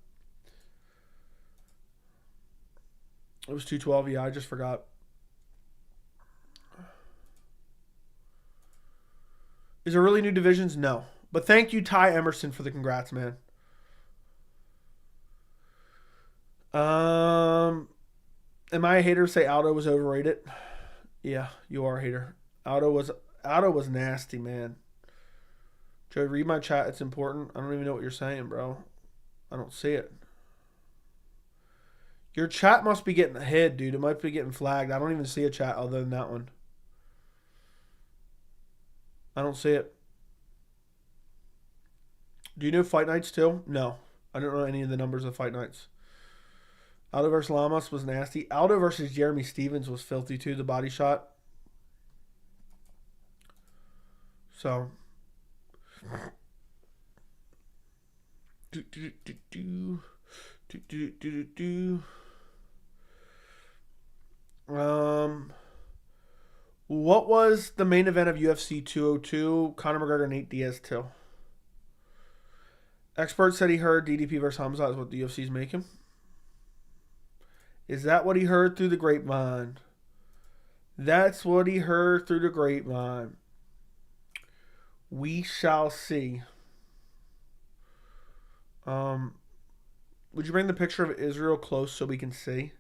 It was 212. Yeah, I just forgot. Is there really new divisions? No. But thank you, Ty Emerson, for the congrats, man. Am I a hater? Say Aldo was overrated. Yeah, you are a hater. Aldo was nasty, man. Joey, read my chat. It's important. I don't even know what you're saying, bro. I don't see it. Your chat must be getting hid, dude. It might be getting flagged. I don't even see a chat other than that one. I don't see it. Do you know fight nights too? No. I don't know any of the numbers of fight nights. Aldo versus Lamas was nasty. Aldo versus Jeremy Stevens was filthy too, the body shot. So. What was the main event of UFC 202? Conor McGregor and Nate Diaz too. Expert said he heard DDP versus Khamzat is what the UFC's making. Is that what he heard through the grapevine? That's what he heard through the grapevine. We shall see. Would you bring the picture of Israel close so we can see?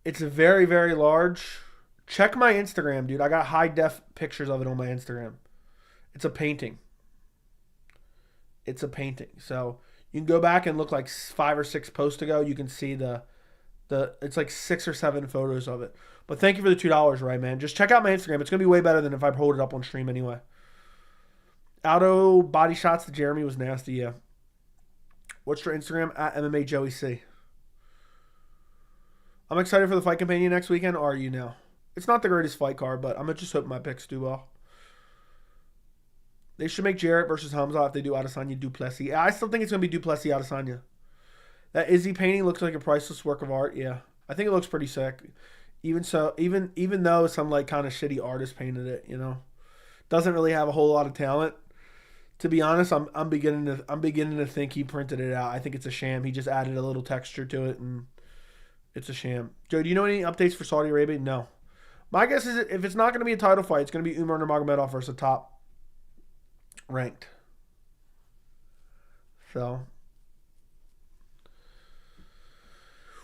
It's very, very large. Check my Instagram, dude. I got high def pictures of it on my Instagram. It's a painting. It's a painting. So you can go back and look like 5 or 6 posts ago. You can see the it's like 6 or 7 photos of it. But thank you for the $2, right, man? Just check out my Instagram. It's gonna be way better than if I hold it up on stream anyway. Aldo body shots to Jeremy was nasty, yeah. What's your Instagram? At MMA Joey C. I'm excited for the fight companion next weekend. Are you now? It's not the greatest fight card, but I'm just hoping my picks do well. They should make Jarrett versus Hamza if they do Adesanya Du Plessis. I still think it's going to be Du Plessis Adesanya. That Izzy painting looks like a priceless work of art. Yeah, I think it looks pretty sick. Even though some like kind of shitty artist painted it, you know, doesn't really have a whole lot of talent. To be honest, I'm beginning to think he printed it out. I think it's a sham. He just added a little texture to it, and it's a sham. Joe, do you know any updates for Saudi Arabia? No. My guess is if it's not going to be a title fight, it's going to be Umar Nurmagomedov versus a top ranked. So,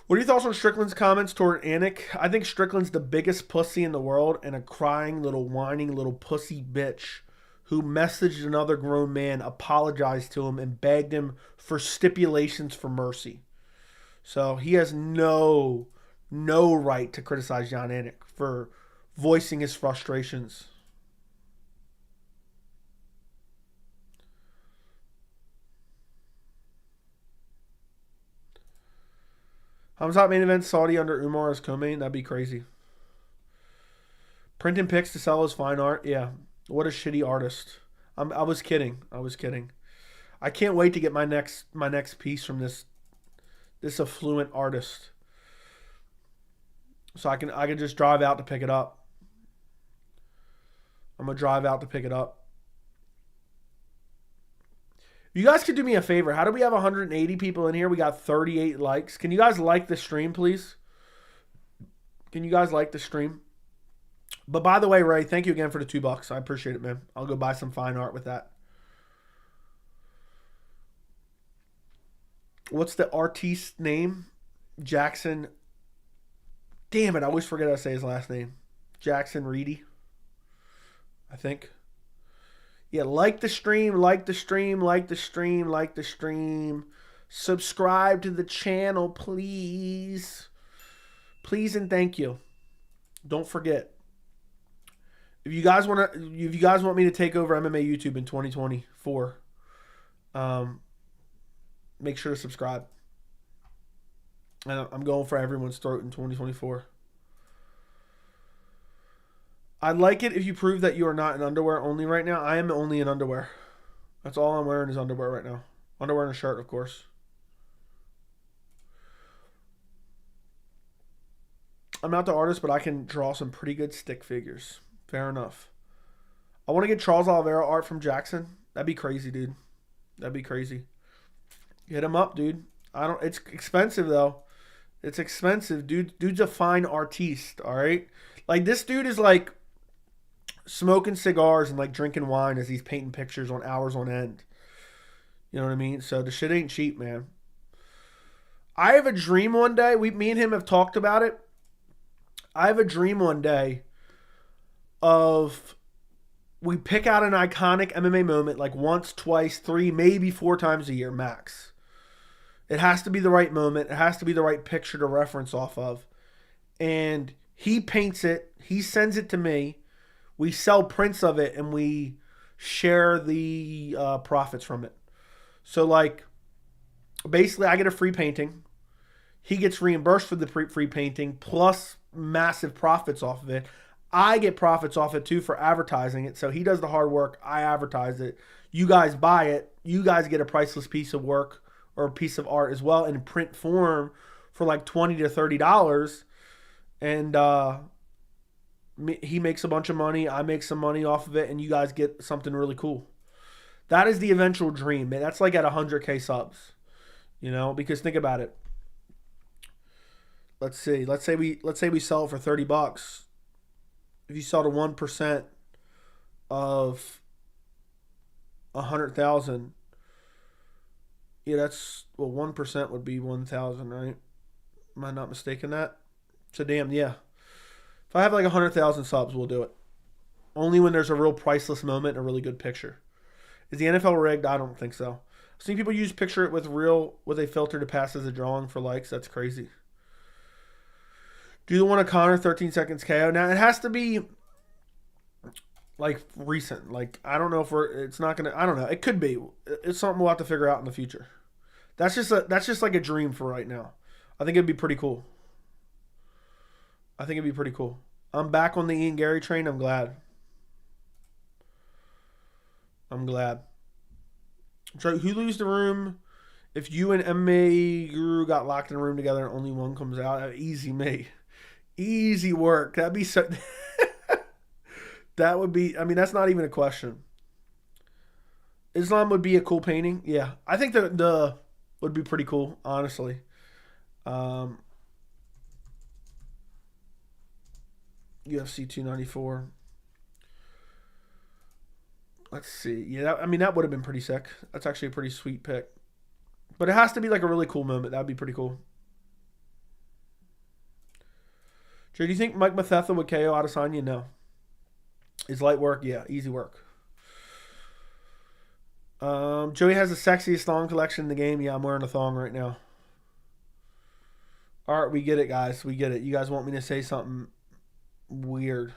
what are your thoughts on Strickland's comments toward Anik? I think Strickland's the biggest pussy in the world and a crying little whining little pussy bitch who messaged another grown man, apologized to him, and begged him for stipulations for mercy. So he has no right to criticize Jon Anik for voicing his frustrations. Khamzat main event Saudi under Umar as co-main. That'd be crazy. Printing pics to sell as fine art. Yeah. What a shitty artist. I was kidding. I can't wait to get my next piece from this affluent artist. So I can just drive out to pick it up. I'm gonna drive out to pick it up. You guys could do me a favor. How do we have 180 people in here? We got 38 likes. Can you guys like the stream, please? Can you guys like the stream? But by the way, Ray, thank you again for the $2. I appreciate it, man. I'll go buy some fine art with that. What's the artiste name? Jackson. Damn it, I always forget how to say his last name. Jackson Reedy, I think. Yeah, like the stream, like the stream, like the stream, like the stream. Subscribe to the channel, please. Please and thank you. Don't forget. If you guys want me to take over MMA YouTube in 2024, make sure to subscribe. And I'm going for everyone's throat in 2024. I'd like it if you prove that you are not in underwear only right now. I am only in underwear. That's all I'm wearing is underwear right now. Underwear and a shirt, of course. I'm not the artist, but I can draw some pretty good stick figures. Fair enough. I want to get Charles Oliveira art from Jackson. That'd be crazy, dude. That'd be crazy. Hit him up, dude. It's expensive though. It's expensive, dude. Dude's a fine artiste, all right? Like this dude is like smoking cigars and like drinking wine as he's painting pictures on hours on end. You know what I mean? So the shit ain't cheap, man. I have a dream one day. Me and him have talked about it. I have a dream one day of we pick out an iconic MMA moment like once, twice, 3, maybe 4 times a year max. It has to be the right moment. It has to be the right picture to reference off of. And he paints it. He sends it to me. We sell prints of it and we share the profits from it. So like basically I get a free painting. He gets reimbursed for the free painting plus massive profits off of it. I get profits off it too for advertising it. So he does the hard work. I advertise it. You guys buy it. You guys get a priceless piece of work or a piece of art as well in print form for like $20 to $30. And he makes a bunch of money. I make some money off of it. And you guys get something really cool. That is the eventual dream, man. That's like at 100K subs. You know, because think about it. Let's see. Let's say we sell it for $30. If you sell to 1% of 100,000, yeah, that's 1% would be 1,000, right? Am I not mistaken that? So damn, yeah. If I have like 100,000 subs, we'll do it. Only when there's a real priceless moment and a really good picture. Is the NFL rigged? I don't think so. I've seen people use picture it with a filter to pass as a drawing for likes. That's crazy. Do the one of Conor 13 seconds KO. Now it has to be like recent. Like I don't know if it's not gonna. I don't know. It could be. It's something we'll have to figure out in the future. That's just like a dream for right now. I think it'd be pretty cool. I'm back on the Ian Gary train. I'm glad. So who leaves the room if you and MMA Guru got locked in a room together and only one comes out? Easy, mate. Easy work. That'd be so. That would be. I mean, that's not even a question. Islam would be a cool painting. Yeah, I think the would be pretty cool. Honestly. UFC 294. Let's see. Yeah, that would have been pretty sick. That's actually a pretty sweet pick. But it has to be like a really cool moment. That'd be pretty cool. Joe, do you think Mike Mathetha would KO Adesanya? No. Is light work? Yeah, easy work. Joey has the sexiest thong collection in the game. Yeah, I'm wearing a thong right now. All right, we get it, guys. We get it. You guys want me to say something weird?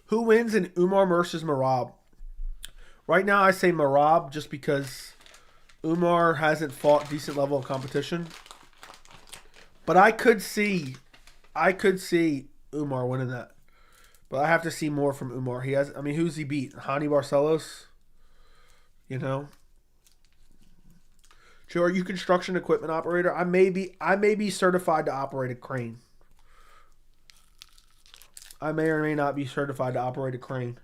Who wins in Umar versus Merab? Right now, I say Merab just because Umar hasn't fought decent level of competition. But I could see Umar winning that. But I have to see more from Umar. He has, I mean, who's he beat? Hani Barcelos? You know? Joe, are you construction equipment operator? I may be certified to operate a crane. I may or may not be certified to operate a crane.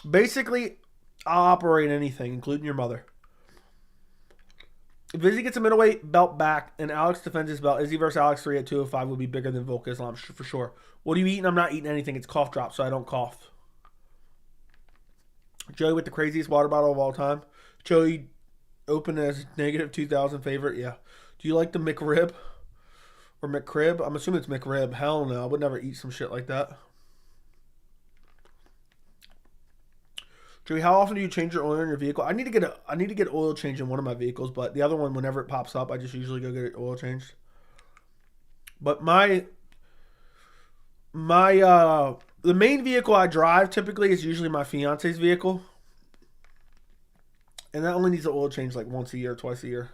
Basically, I'll operate anything, including your mother. If Izzy gets a middleweight belt back and Alex defends his belt, Izzy versus Alex 3 at 205 will be bigger than Volk Islam for sure. What are you eating? I'm not eating anything. It's cough drop, so I don't cough. Joey with the craziest water bottle of all time. Joey opened as negative 2,000 favorite. Yeah. Do you like the McRib or McCrib? I'm assuming it's McRib. Hell no. I would never eat some shit like that. Joey, how often do you change your oil in your vehicle? I need to get oil change in one of my vehicles, but the other one, whenever it pops up, I just usually go get it oil changed. But the main vehicle I drive typically is usually my fiance's vehicle. And that only needs an oil change like once a year, twice a year.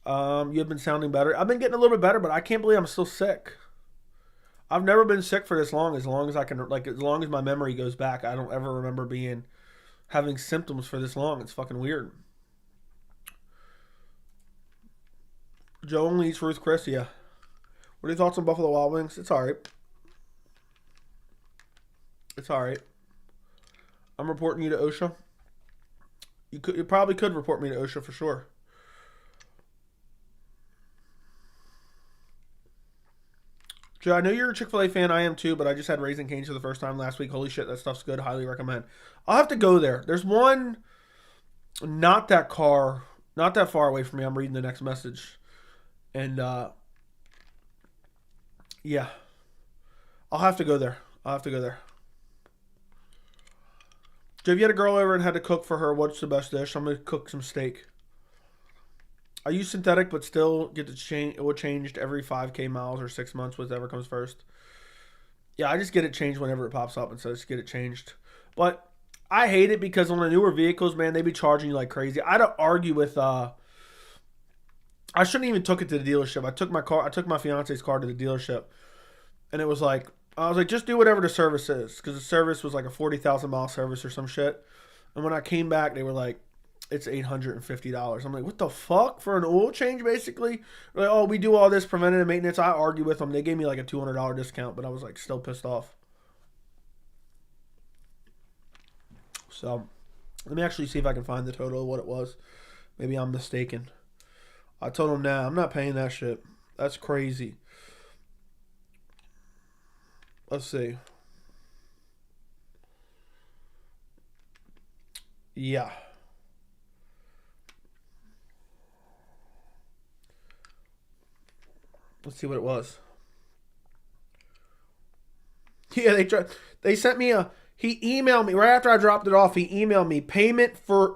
You've been sounding better. I've been getting a little bit better, but I can't believe I'm still sick. I've never been sick for this long as I can, like, as long as my memory goes back. I don't ever remember having symptoms for this long. It's fucking weird. Joe only eats Ruth Chris, yeah. What are your thoughts on Buffalo Wild Wings? It's alright. It's alright. I'm reporting you to OSHA. You probably could report me to OSHA for sure. Joe, I know you're a Chick-fil-A fan. I am too, but I just had Raising Cane's for the first time last week. Holy shit, that stuff's good. Highly recommend. I'll have to go there. There's one not that far away from me. I'm reading the next message. And, yeah. I'll have to go there. Joe, if you had a girl over and had to cook for her, what's the best dish? I'm going to cook some steak. I use synthetic, but still get to change. It will change every 5K miles or 6 months, whatever comes first. Yeah, I just get it changed whenever it pops up and says get it changed. But I hate it because on the newer vehicles, man, they be charging you like crazy. I don't argue with. I shouldn't even took it to the dealership. I took my fiance's car to the dealership, and it was like I was like, just do whatever the service is, because the service was like a 40,000 mile service or some shit. And when I came back, they were like, it's $850. I'm like, what the fuck? For an oil change, basically? They're like, oh, we do all this preventative maintenance. I argue with them. They gave me like a $200 discount, but I was like still pissed off. So, let me actually see if I can find the total of what it was. Maybe I'm mistaken. I told them, nah, I'm not paying that shit. That's crazy. Let's see. Yeah. Let's see what it was. Yeah, they sent me he emailed me right after I dropped it off. He emailed me payment for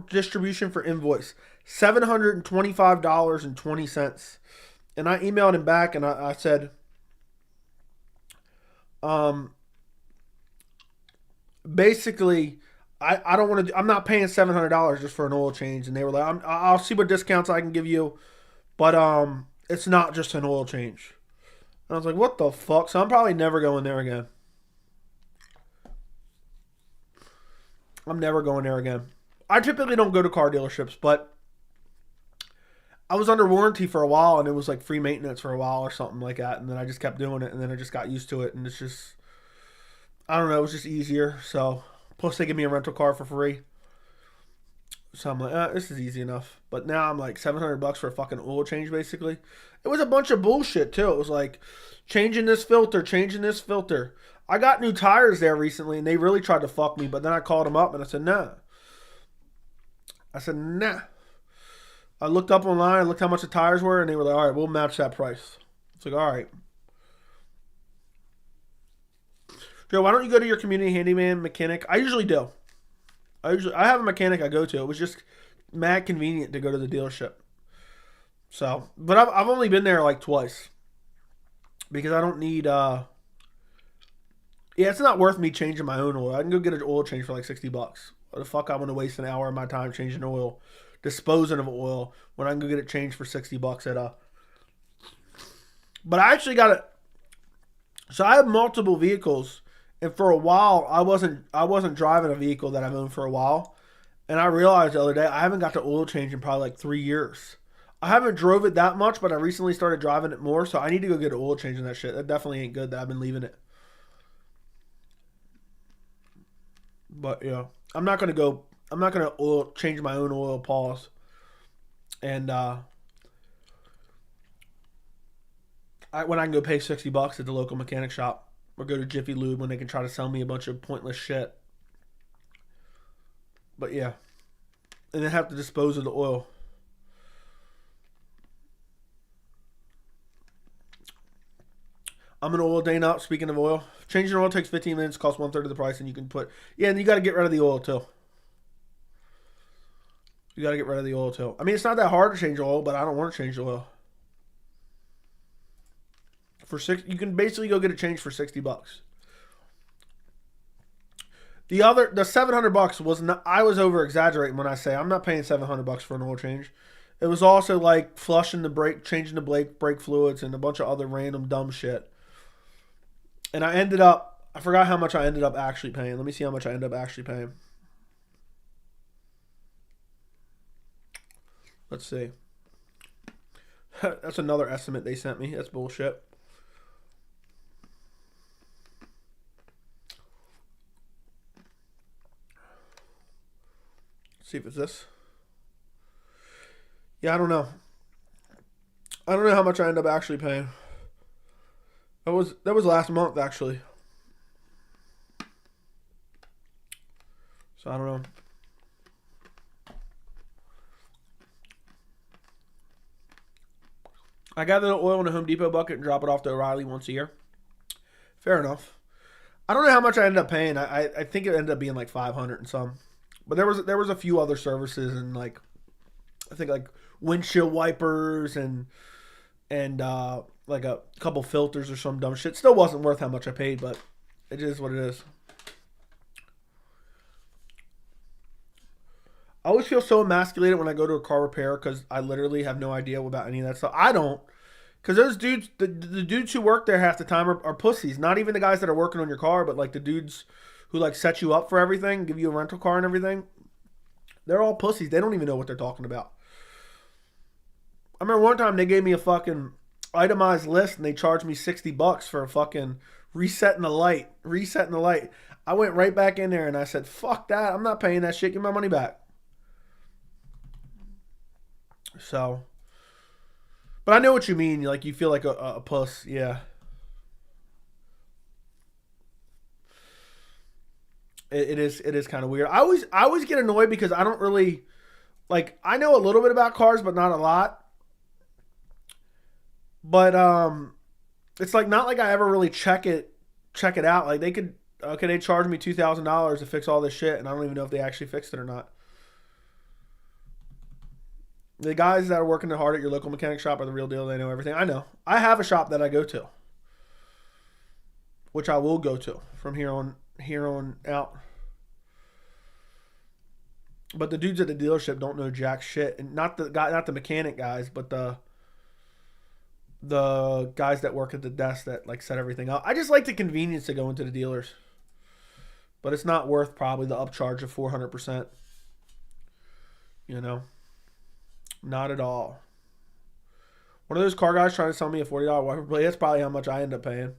distribution for invoice $725.20. And I emailed him back and I said basically I don't want to. I'm not paying $700 just for an oil change. And they were like, I'll see what discounts I can give you, but it's not just an oil change. And I was like, what the fuck? So I'm probably never going there again. I'm never going there again. I typically don't go to car dealerships, but I was under warranty for a while, and it was like free maintenance for a while or something like that. And then I just kept doing it, and then I just got used to it. And it's just, I don't know, it was just easier. So, plus they give me a rental car for free. So I'm like, this is easy enough. But now I'm like $700 for a fucking oil change, basically. It was a bunch of bullshit, too. It was like, changing this filter. I got new tires there recently, and they really tried to fuck me. But then I called them up, and I said, nah. I looked up online, and looked how much the tires were, and they were like, all right, we'll match that price. It's like, all right. Joe, why don't you go to your community handyman mechanic? I usually do. I have a mechanic I go to. It was just mad convenient to go to the dealership. So, but I've only been there like twice. Because I don't need, yeah, it's not worth me changing my own oil. I can go get an oil change for like $60. What the fuck I want to waste an hour of my time changing oil, disposing of oil, when I can go get it changed for $60 at a. But I actually got it. So I have multiple vehicles, and for a while I wasn't driving a vehicle that I've owned for a while, and I realized the other day I haven't got the oil change in probably like 3 years. I haven't drove it that much, but I recently started driving it more, so I need to go get an oil change in that shit. That definitely ain't good that I've been leaving it. But yeah, I'm not gonna oil change my own oil. Pause. And when I can go pay $60 at the local mechanic shop or go to Jiffy Lube when they can try to sell me a bunch of pointless shit. But yeah, and then have to dispose of the oil. I'm an oil Dane up. Speaking of oil, changing oil takes 15 minutes, costs 1/3 of the price, and you can put and you got to get rid of the oil too. You got to get rid of the oil too. I mean, it's not that hard to change oil, but I don't want to change the oil. You can basically go get it changed for $60. The $700 was not. I was over exaggerating when I say I'm not paying $700 for an oil change. It was also like flushing the brake, changing the brake fluids, and a bunch of other random dumb shit. And I forgot how much I ended up actually paying. Let me see how much I ended up actually paying. Let's see. That's another estimate they sent me. That's bullshit. Let's see if it's this. Yeah, I don't know. I don't know how much I ended up actually paying. That was last month actually. So I don't know. I gather the oil in a Home Depot bucket and drop it off to O'Reilly once a year. Fair enough. I don't know how much I ended up paying. I think it ended up being like 500 and some. But there was a few other services and like I think like windshield wipers and like a couple filters or some dumb shit. Still wasn't worth how much I paid, but it is what it is. I always feel so emasculated when I go to a car repair because I literally have no idea about any of that stuff. I don't. Because those dudes, the dudes who work there half the time are pussies. Not even the guys that are working on your car, but like the dudes who like set you up for everything, give you a rental car and everything. They're all pussies. They don't even know what they're talking about. I remember one time they gave me a fucking itemized list and they charged me $60 for a fucking resetting the light. I went right back in there and I said, fuck that. I'm not paying that shit. Give my money back. So, but I know what you mean. Like you feel like a puss. Yeah. It is kind of weird. I always get annoyed because I don't really like I know a little bit about cars, but not a lot. But it's like not like I ever really check it out. Like they charge me $2,000 to fix all this shit, and I don't even know if they actually fixed it or not. The guys that are working hard at your local mechanic shop are the real deal. They know everything. I know. I have a shop that I go to, which I will go to from here on out. But the dudes at the dealership don't know jack shit, and not the mechanic guys, but the guys that work at the desk that like set everything up. I just like the convenience to go into the dealers, but it's not worth probably the upcharge of 400%. You know, not at all. One of those car guys trying to sell me a $40 wiper blade. That's probably how much I end up paying,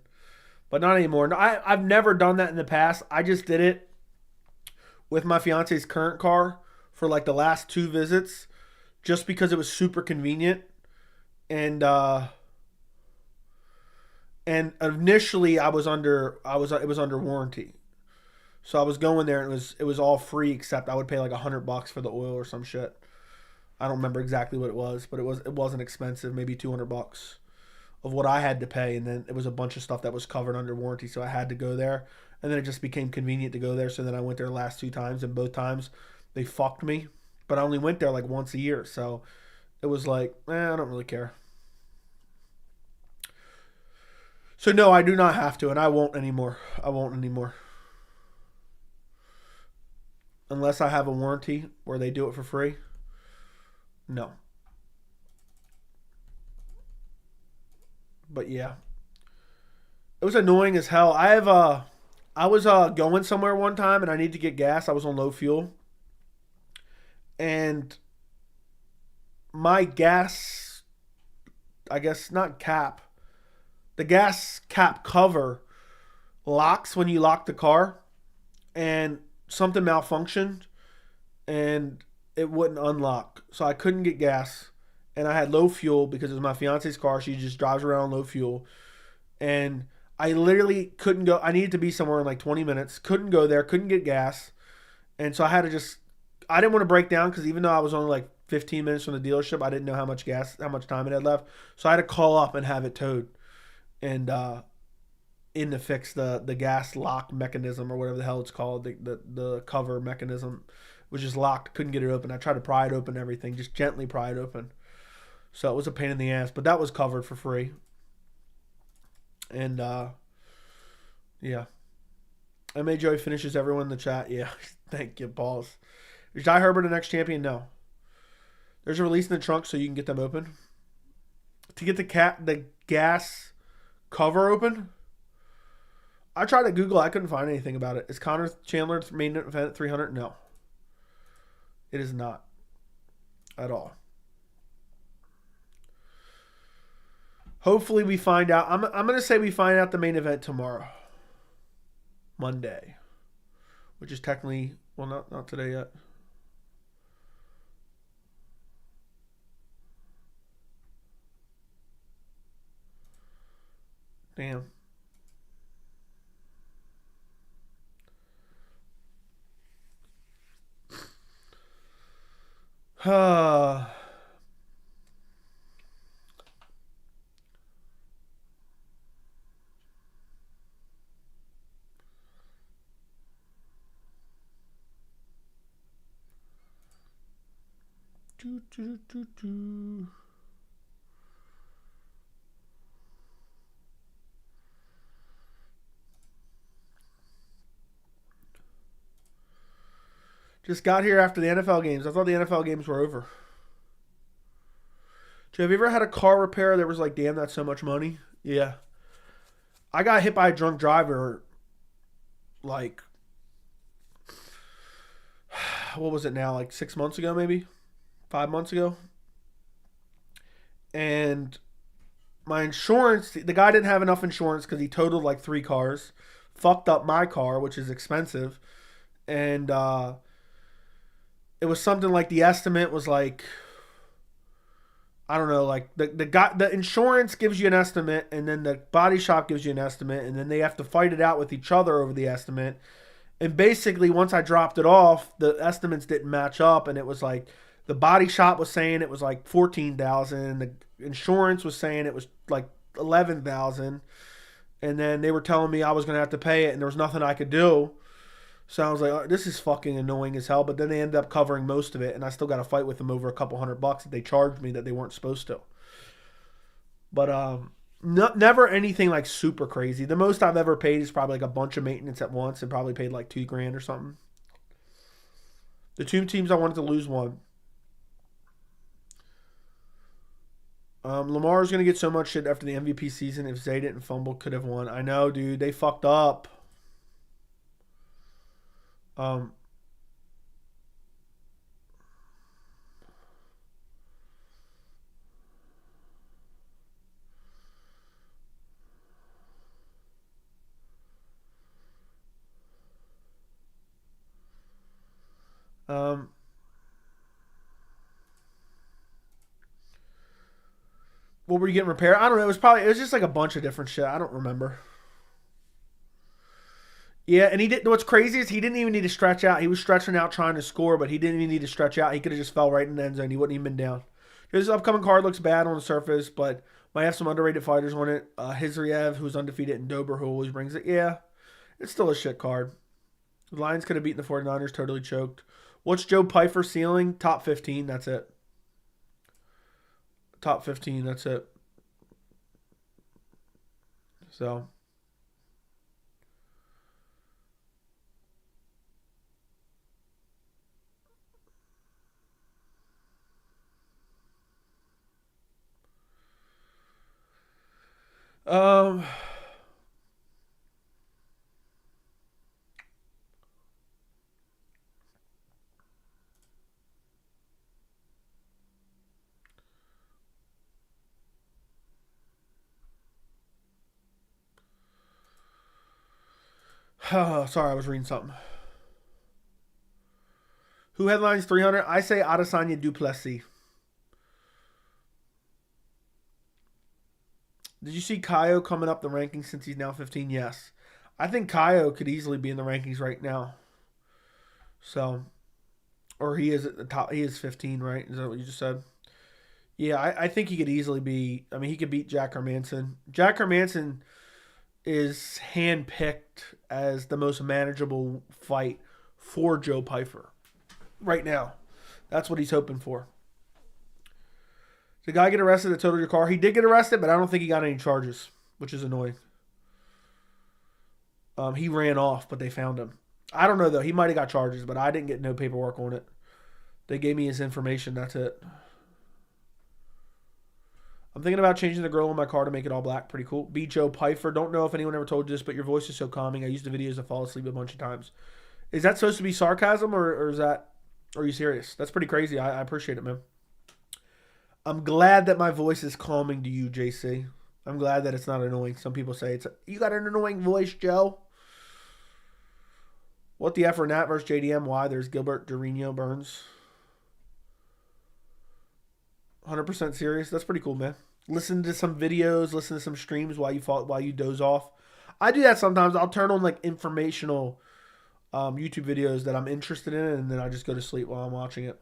but not anymore. I've never done that in the past. I just did it with my fiance's current car for like the last 2 visits, just because it was super convenient. And initially it was under warranty. So I was going there and it was all free except I would pay like $100 for the oil or some shit. I don't remember exactly what it was, but it wasn't expensive, maybe $200 of what I had to pay, and then it was a bunch of stuff that was covered under warranty, so I had to go there. And then it just became convenient to go there, so then I went there the last 2 times, and both times they fucked me. But I only went there like once a year, so it was like, I don't really care. So no, I do not have to, and I won't anymore. unless I have a warranty where they do it for free. No. But yeah, it was annoying as hell. I was going somewhere one time and I needed to get gas. I was on low fuel, and my gas, I guess not cap, the gas cap cover locks when you lock the car, and something malfunctioned and it wouldn't unlock. So I couldn't get gas, and I had low fuel because it was my fiance's car. She just drives around on low fuel, and I literally couldn't go. I needed to be somewhere in like 20 minutes. Couldn't go there. Couldn't get gas, and so I had to just. I didn't want to break down because even though I was only like 15 minutes from the dealership, I didn't know how much time it had left. So I had to call up and have it towed, and in to fix the gas lock mechanism or whatever the hell it's called. The cover mechanism was just locked. Couldn't get it open. I tried to pry it open and everything, just gently pry it open. So it was a pain in the ass, but that was covered for free. And yeah. MMA Joey finishes everyone in the chat. Yeah, thank you, Pauls. Is Jai Herbert the next champion? No. There's a release in the trunk so you can get them open. To get the gas cover open, I tried to Google. I couldn't find anything about it. Is Conor Chandler main event 300? No. It is not. At all. Hopefully we find out. I'm going to say we find out the main event tomorrow. Monday. Which is technically, well, not today yet. Damn. Just got here after the NFL games. I thought the NFL games were over. Joe, have you ever had a car repair that was like, damn, that's so much money? Yeah. I got hit by a drunk driver like, what was it now? Like 6 months ago, maybe? 5 months ago? And my insurance, the guy didn't have enough insurance because he totaled like 3 cars. Fucked up my car, which is expensive. And it was something like the estimate was like, I don't know, like the insurance gives you an estimate, and then the body shop gives you an estimate, and then they have to fight it out with each other over the estimate. And basically, once I dropped it off, the estimates didn't match up, and it was like the body shop was saying it was like 14,000, the insurance was saying it was like 11,000, and then they were telling me I was gonna have to pay it, and there was nothing I could do. So I was like, oh, this is fucking annoying as hell. But then they ended up covering most of it, and I still got to fight with them over a couple $100 that they charged me that they weren't supposed to. But never anything like super crazy. The most I've ever paid is probably like a bunch of maintenance at once, and probably paid like $2,000 or something. The 2 teams I wanted to lose won. Lamar's gonna get so much shit after the MVP season. If Zay didn't fumble, could have won. I know, dude. They fucked up. Um, um, what were you getting repaired? I don't know. It was just like a bunch of different shit. I don't remember. Yeah, and he didn't. What's crazy is he didn't even need to stretch out. He was stretching out trying to score, but he didn't even need to stretch out. He could have just fell right in the end zone. He wouldn't even been down. His upcoming card looks bad on the surface, but might have some underrated fighters on it. Hizriev, who's undefeated, and Dober, who always brings it. Yeah, it's still a shit card. The Lions could have beaten the 49ers, totally choked. What's Joe Pyfer's ceiling? Top 15, that's it. Top 15, that's it. So, Um, sorry, I was reading something. Who headlines 300? I say Adesanya Du Plessis. Did you see Kaio coming up the rankings since he's now 15? Yes. I think Kaio could easily be in the rankings right now. So, or he is at the top. He is 15, right? Is that what you just said? Yeah, I think he could easily be. I mean, he could beat Jack Hermanson. Jack Hermanson is handpicked as the most manageable fight for Joe Pyfer right now. That's what he's hoping for. The guy get arrested that totaled your car. He did get arrested, but I don't think he got any charges, which is annoying. He ran off, but they found him. I don't know, though. He might have got charges, but I didn't get no paperwork on it. They gave me his information. That's it. I'm thinking about changing the grill on my car to make it all black. Pretty cool. B. Joe Pyfer. Don't know if anyone ever told you this, but your voice is so calming. I use the videos to fall asleep a bunch of times. Is that supposed to be sarcasm, or is that... Are you serious? That's pretty crazy. I appreciate it, man. I'm glad that my voice is calming to you, JC. I'm glad that it's not annoying. Some people say you got an annoying voice, Joe. What the F for Nat versus JDM? Why? There's Gilbert, Dorino, Burns. 100% serious. That's pretty cool, man. Listen to some videos, listen to some streams while you doze off. I do that sometimes. I'll turn on like informational YouTube videos that I'm interested in, and then I just go to sleep while I'm watching it.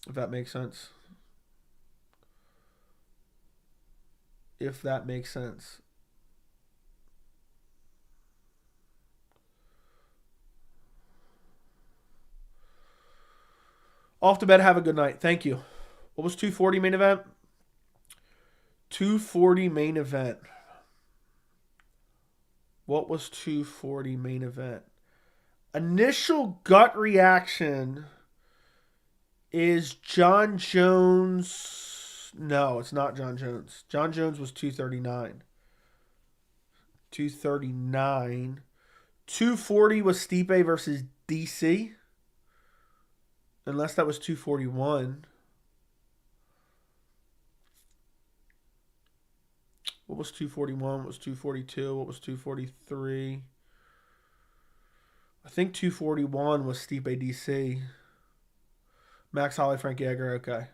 If that makes sense. If that makes sense. Off to bed. Have a good night. Thank you. What was 240 main event? 240 main event. What was 240 main event? Initial gut reaction is John Jones. No, it's not John Jones. John Jones was 239. 239. 240 was Stipe versus DC. Unless that was 241. What was 241? What was 242? What was 243? I think 241 was Stipe DC. Max Holloway, Frank Yeager. Okay.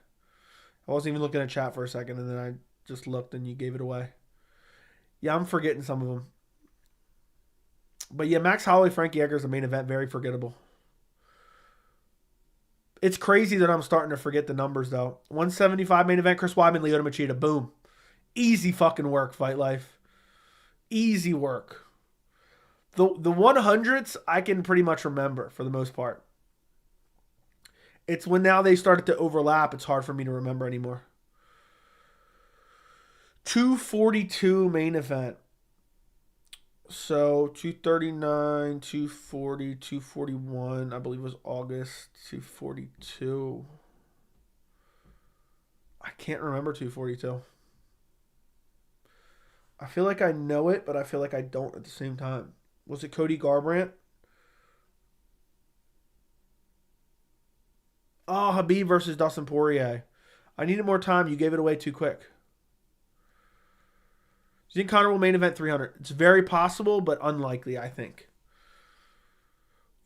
I wasn't even looking at chat for a second, and then I just looked and you gave it away. Yeah, I'm forgetting some of them. But yeah, Max Holloway, Frank Yeager is the main event. Very forgettable. It's crazy that I'm starting to forget the numbers, though. 175 main event, Chris Weidman, Lyoto Machida. Boom. Easy fucking work, Fight Life. Easy work. The 100s, I can pretty much remember for the most part. It's when now they started to overlap, it's hard for me to remember anymore. 242 main event. So 239, 240, 241, I believe was August. 242. I can't remember 242. I feel like I know it, but I feel like I don't at the same time. Was it Cody Garbrandt? Oh, Habib versus Dustin Poirier. I needed more time. You gave it away too quick. Do you think Conor will main event 300? It's very possible, but unlikely, I think.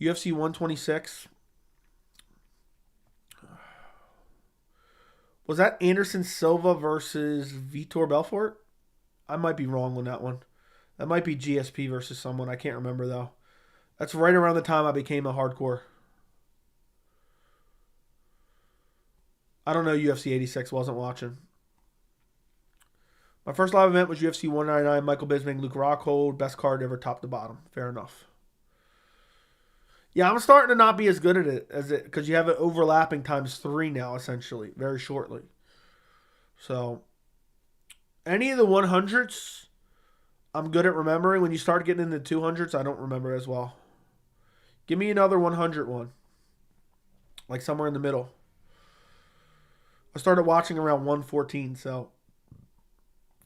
UFC 126. Was that Anderson Silva versus Vitor Belfort? I might be wrong on that one. That might be GSP versus someone. I can't remember, though. That's right around the time I became a hardcore. I don't know UFC 86. Wasn't watching. My first live event was UFC 199. Michael Bisping, Luke Rockhold. Best card ever, top to bottom. Fair enough. Yeah, I'm starting to not be as good at it as it because you have it overlapping ×3 now, essentially, very shortly. So, any of the 100s, I'm good at remembering. When you start getting into 200s, I don't remember as well. Give me another 100 one, like somewhere in the middle. I started watching around 114, so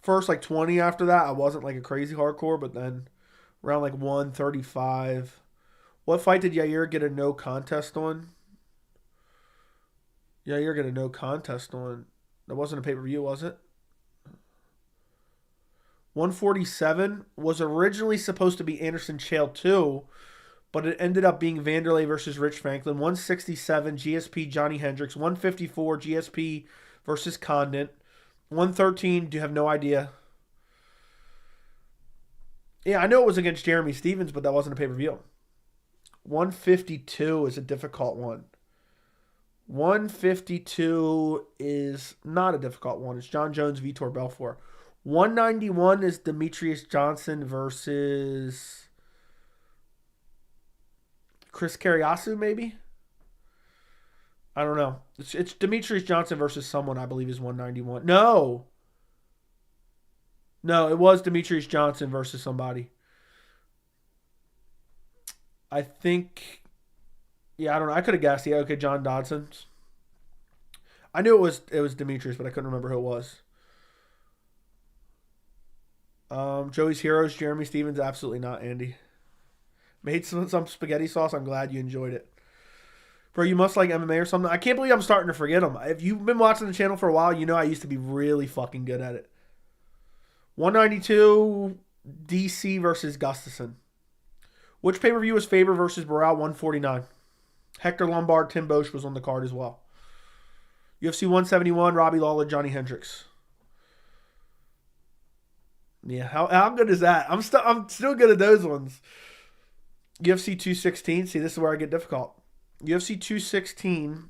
First like 20 after that, I wasn't like a crazy hardcore, but then around like 135. What fight did Yair get a no contest on? Yair get a no contest on. That wasn't a pay-per-view, was it? 147 was originally supposed to be Anderson Chael 2, but it ended up being Vanderlei versus Rich Franklin. 167 GSP Johnny Hendricks. 154 GSP versus Condit. 113, do you have no idea? Yeah, I know it was against Jeremy Stevens, but that wasn't a pay-per-view. 152 is a difficult one. 152 is not a difficult one. It's John Jones, Vitor Belfort. 191 is Demetrius Johnson versus Chris Kariasu, maybe? I don't know. It's Demetrius Johnson versus someone, I believe, is 191. No, it was Demetrius Johnson versus somebody. I think, yeah, I don't know. I could have guessed. Yeah, okay, John Dodson. I knew it was Demetrius, but I couldn't remember who it was. Joey's Heroes, Jeremy Stevens, absolutely not, Andy. Made some spaghetti sauce. I'm glad you enjoyed it. Bro, you must like MMA or something. I can't believe I'm starting to forget them. If you've been watching the channel for a while, you know I used to be really fucking good at it. 192, DC versus Gustafson. Which pay-per-view was Faber versus Barao? 149. Hector Lombard, Tim Bosch was on the card as well. UFC 171, Robbie Lawler, Johnny Hendricks. Yeah, how good is that? I'm still good at those ones. UFC 216. See, this is where I get difficult. UFC 216.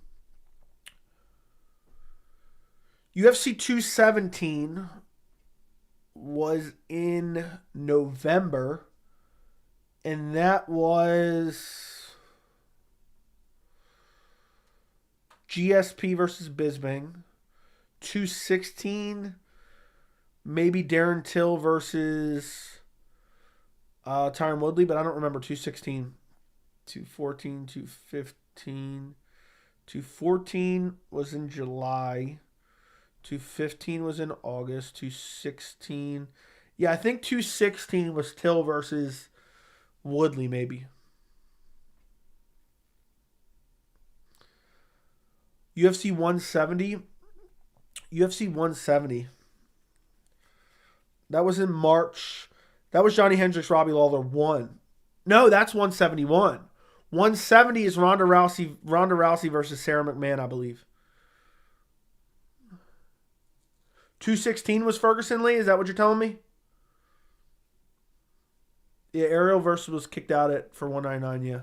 UFC 217 was in November, and that was GSP versus Bisping. 216, maybe Darren Till versus Tyron Woodley, but I don't remember 216. 214, 215. 214 was in July. 215 was in August. 216. Yeah, I think 216 was Till versus Woodley, maybe. UFC 170. UFC 170. That was in March. That was Johnny Hendricks, Robbie Lawler 1. No, that's 171. 170 is Ronda Rousey versus Sarah McMahon, I believe. 216 was Ferguson Lee. Is that what you're telling me? Yeah, Ariel versus was kicked out for 199. Yeah.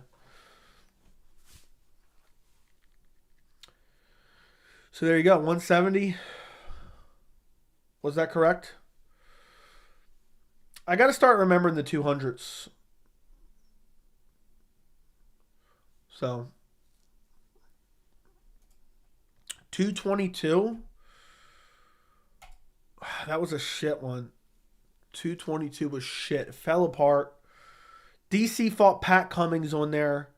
So there you go. 170. Was that correct? I got to start remembering the 200s. So 222. That was a shit one. 222 was shit. It fell apart. DC fought Pat Cummings on there.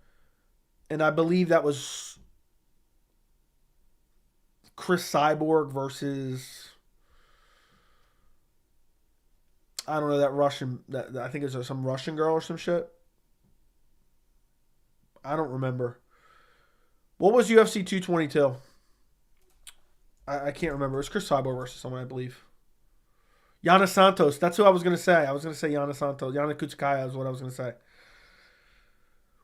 And I believe that was Chris Cyborg versus, I don't know, that Russian, that I think it's some Russian girl or some shit. I don't remember. What was UFC 222? I can't remember. It was Chris Cyborg versus someone, I believe. Yana Santos. That's who I was going to say. I was going to say Yana Santos. Yana Kutskaya is what I was going to say.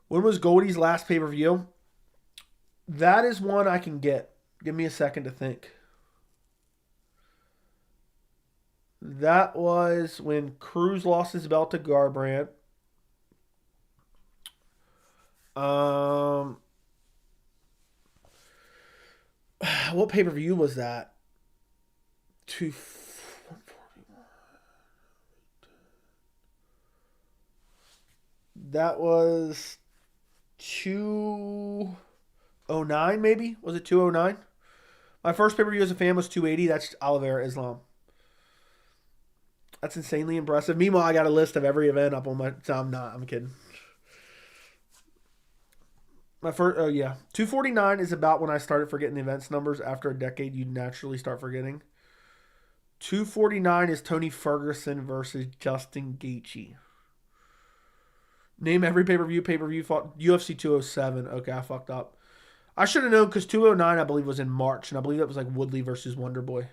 When was Goldie's last pay-per-view? That is one I can get. Give me a second to think. That was when Cruz lost his belt to Garbrandt. What pay-per-view was that? That was 209, maybe? Was it 209? My first pay-per-view as a fan was 280. That's Oliveira Islam. That's insanely impressive. Meanwhile, I got a list of every event up on my... So I'm kidding. My first... Oh, yeah. 249 is about when I started forgetting the events numbers. After a decade, you naturally start forgetting. 249 is Tony Ferguson versus Justin Gaethje. Name every pay-per-view fought. UFC 207. Okay, I fucked up. I should have known because 209, I believe, was in March. And I believe that was like Woodley versus Wonderboy.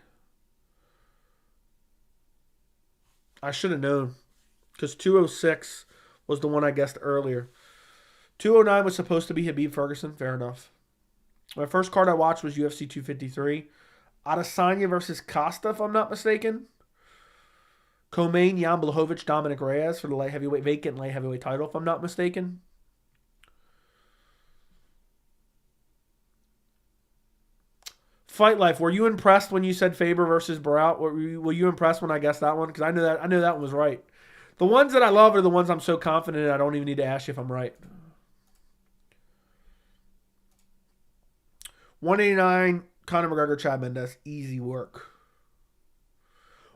I should have known because 206 was the one I guessed earlier. 209 was supposed to be Khabib Ferguson. Fair enough. My first card I watched was UFC 253. Adesanya versus Costa, if I'm not mistaken. Co-main, Jan Blachowicz, Dominic Reyes for the vacant light heavyweight title, if I'm not mistaken. Fight Life, were you impressed when you said Faber versus Barrout? Were you impressed when I guessed that one? Because I knew that one was right. The ones that I love are the ones I'm so confident in I don't even need to ask you if I'm right. 189, Conor McGregor, Chad Mendes. Easy work.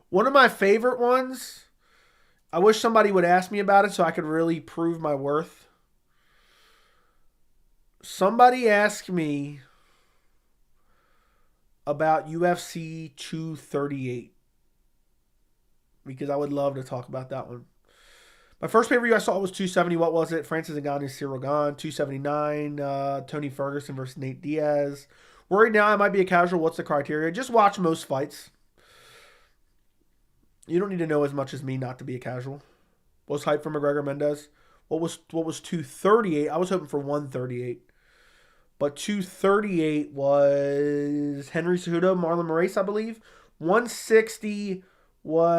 One of my favorite ones, I wish somebody would ask me about it so I could really prove my worth. Somebody asked me about UFC 238 because I would love to talk about that one. My first pay-per-view I saw was 270. What was it? Francis Ngannou, Cyril Gane. 279, Tony Ferguson versus Nate Diaz. Worried now I might be a casual. What's the criteria? Just watch most fights. You don't need to know as much as me not to be a casual. What was hype for McGregor Mendes? What was 238? I was hoping for 138. But 238 was Henry Cejudo, Marlon Moraes, I believe. 160 was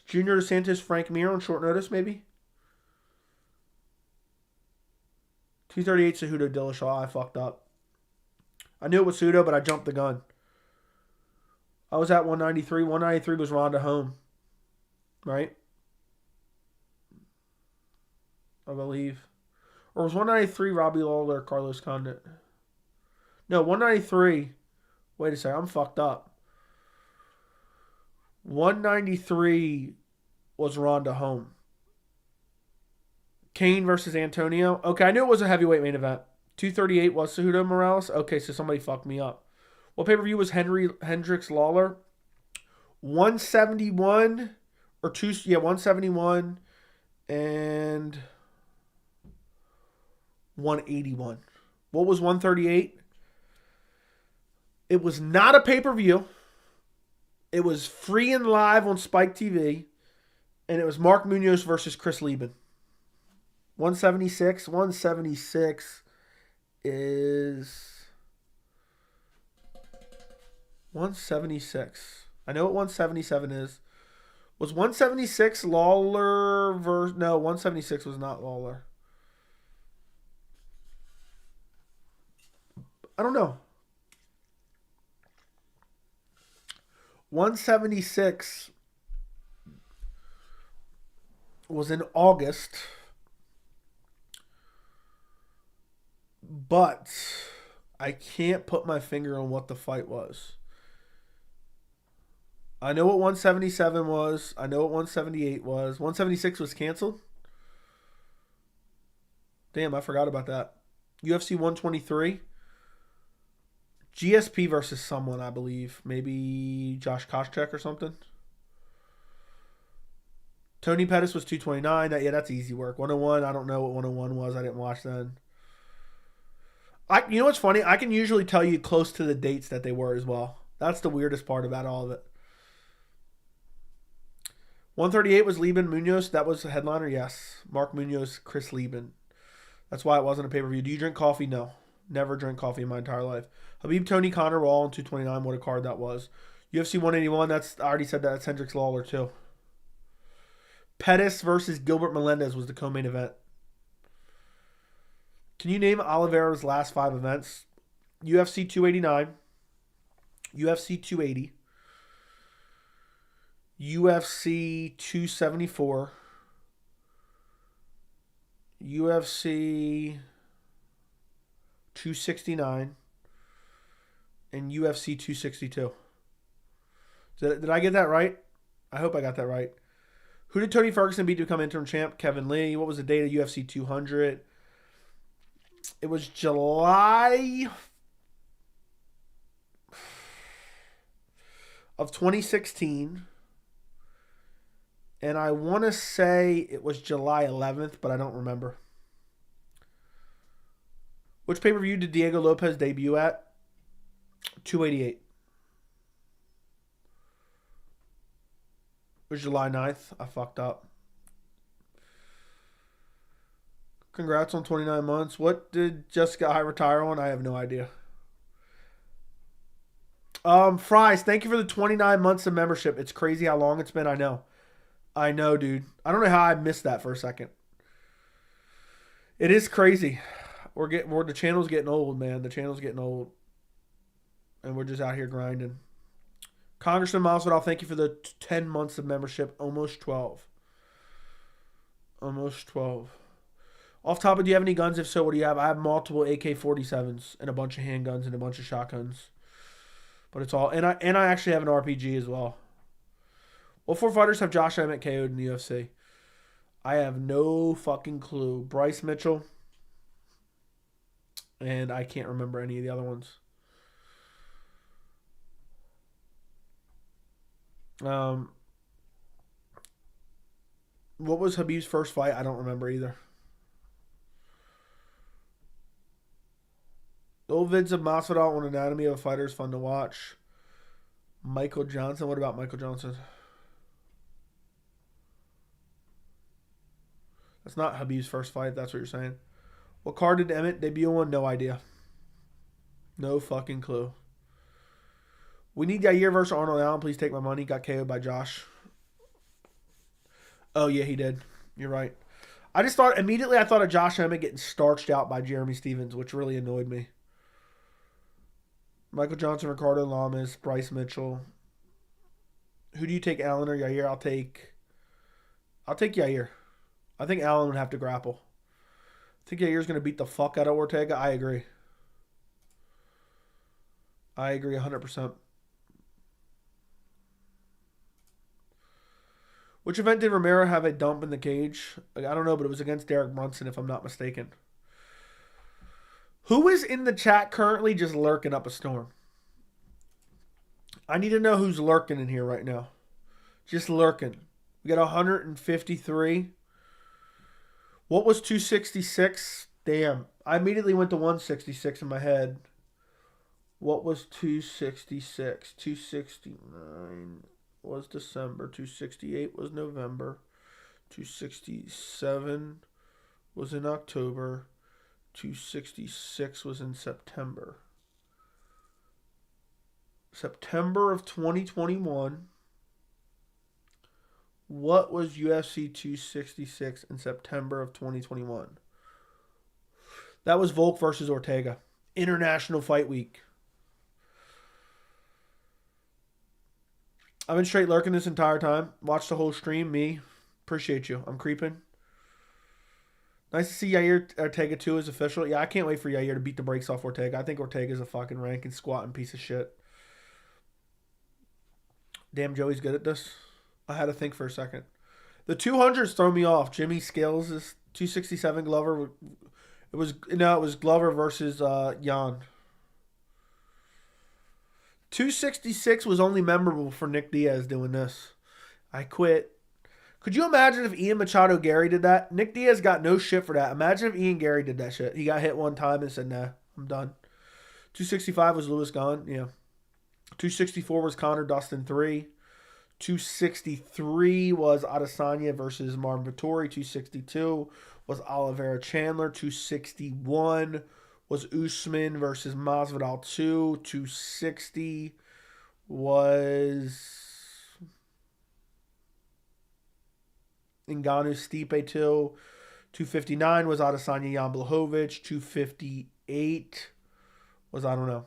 Junior Dos Santos, Frank Mir on short notice, maybe. 238 Cejudo, Dillashaw. I fucked up. I knew it was Cejudo, but I jumped the gun. I was at 193. 193 was Ronda Home. Right? I believe. Or was 193 Robbie Lawler, Carlos Condit? No, 193. Wait a second. I'm fucked up. 193 was Ronda Home. Kane versus Antonio. Okay, I knew it was a heavyweight main event. 238 was Cejudo Morales. Okay, so somebody fucked me up. What pay-per-view was Hendricks Lawler? 171 or 171 and 181. What was 138? It was not a pay-per-view. It was free and live on Spike TV. And it was Mark Munoz versus Chris Lieben. 176. 176 is 176. I know what 177 is. Was 176 Lawler versus... No, 176 was not Lawler. I don't know. 176 was in August. But I can't put my finger on what the fight was. I know what 177 was. I know what 178 was. 176 was canceled. Damn, I forgot about that. UFC 123. GSP versus someone, I believe. Maybe Josh Koscheck or something. Tony Pettis was 229. Yeah, that's easy work. 101, I don't know what 101 was. I didn't watch then. You know what's funny? I can usually tell you close to the dates that they were as well. That's the weirdest part about all of it. 138 was Lieben Munoz. That was the headliner, yes. Mark Munoz, Chris Lieben. That's why it wasn't a pay-per-view. Do you drink coffee? No. Never drank coffee in my entire life. Habib, Tony, Conor were all on 229. What a card that was. UFC 181, I already said that. That's Hendricks Lawler, too. Pettis versus Gilbert Melendez was the co-main event. Can you name Oliveira's last 5 events? UFC 289. UFC 280. UFC 274. UFC 269. And UFC 262. Did I get that right? I hope I got that right. Who did Tony Ferguson beat to become interim champ? Kevin Lee. What was the date of UFC 200? It was July of 2016. And I want to say it was July 11th, but I don't remember. Which pay-per-view did Diego Lopez debut at? 288. It was July 9th. I fucked up. Congrats on 29 months. What did Jessica I retire on? I have no idea. Fries, thank you for the 29 months of membership. It's crazy how long it's been. I know, dude. I don't know how I missed that for a second. It is crazy. The channel's getting old, man. The channel's getting old. And we're just out here grinding. Congressman Masvidal, thank you for the 10 months of membership. Almost 12. Almost 12. Off topic, do you have any guns? If so, what do you have? I have multiple AK-47s and a bunch of handguns and a bunch of shotguns. But it's all... And I actually have an RPG as well. What 4 fighters have Josh Emmett KO'd in the UFC? I have no fucking clue. Bryce Mitchell. And I can't remember any of the other ones. What was Khabib's first fight? I don't remember either. The old vids of Masvidal on Anatomy of a Fighter is fun to watch. Michael Johnson. What about Michael Johnson? That's not Khabib's first fight. That's what you're saying. What card did Emmett debut on? No idea. No fucking clue. We need Yair versus Arnold Allen. Please take my money. Got KO'd by Josh. Oh, yeah, he did. You're right. I thought of Josh Emmett getting starched out by Jeremy Stevens, which really annoyed me. Michael Johnson, Ricardo Lamas, Bryce Mitchell. Who do you take, Allen or Yair? I'll take Yair. I think Allen would have to grapple. I think Yair's going to beat the fuck out of Ortega. I agree. I agree 100%. Which event did Romero have a dump in the cage? I don't know, but it was against Derek Brunson, if I'm not mistaken. Who is in the chat currently just lurking up a storm? I need to know who's lurking in here right now. Just lurking. We got 153. What was 266? Damn. I immediately went to 166 in my head. What was 266? 269 was December. 268 was November. 267 was in October. 266 was in September. September of 2021. What was UFC 266 in September of 2021? That was Volk versus Ortega. International Fight Week. I've been straight lurking this entire time. Watched the whole stream. Me. Appreciate you. I'm creeping. Nice to see Yair Ortega 2 is official. Yeah, I can't wait for Yair to beat the brakes off Ortega. I think Ortega's a fucking ranking squatting piece of shit. Damn, Joey's good at this. I had to think for a second. The 200s throw me off. Jimmy Scales is 267 Glover. It was Glover versus Jan. 266 was only memorable for Nick Diaz doing this. I quit. Could you imagine if Ian Machado Garry did that? Nick Diaz got no shit for that. Imagine if Ian Garry did that shit. He got hit one time and said, nah, I'm done. 265 was Lewis Gahn. Yeah. 264 was Connor Dustin 3. 263 was Adesanya versus Marvin Vettori. 262 was Oliveira Chandler. 261 was Usman versus Masvidal 2. 260 was Ngannou Stipe 2. 259 was Adesanya Jan Blachowicz. 258 was, I don't know.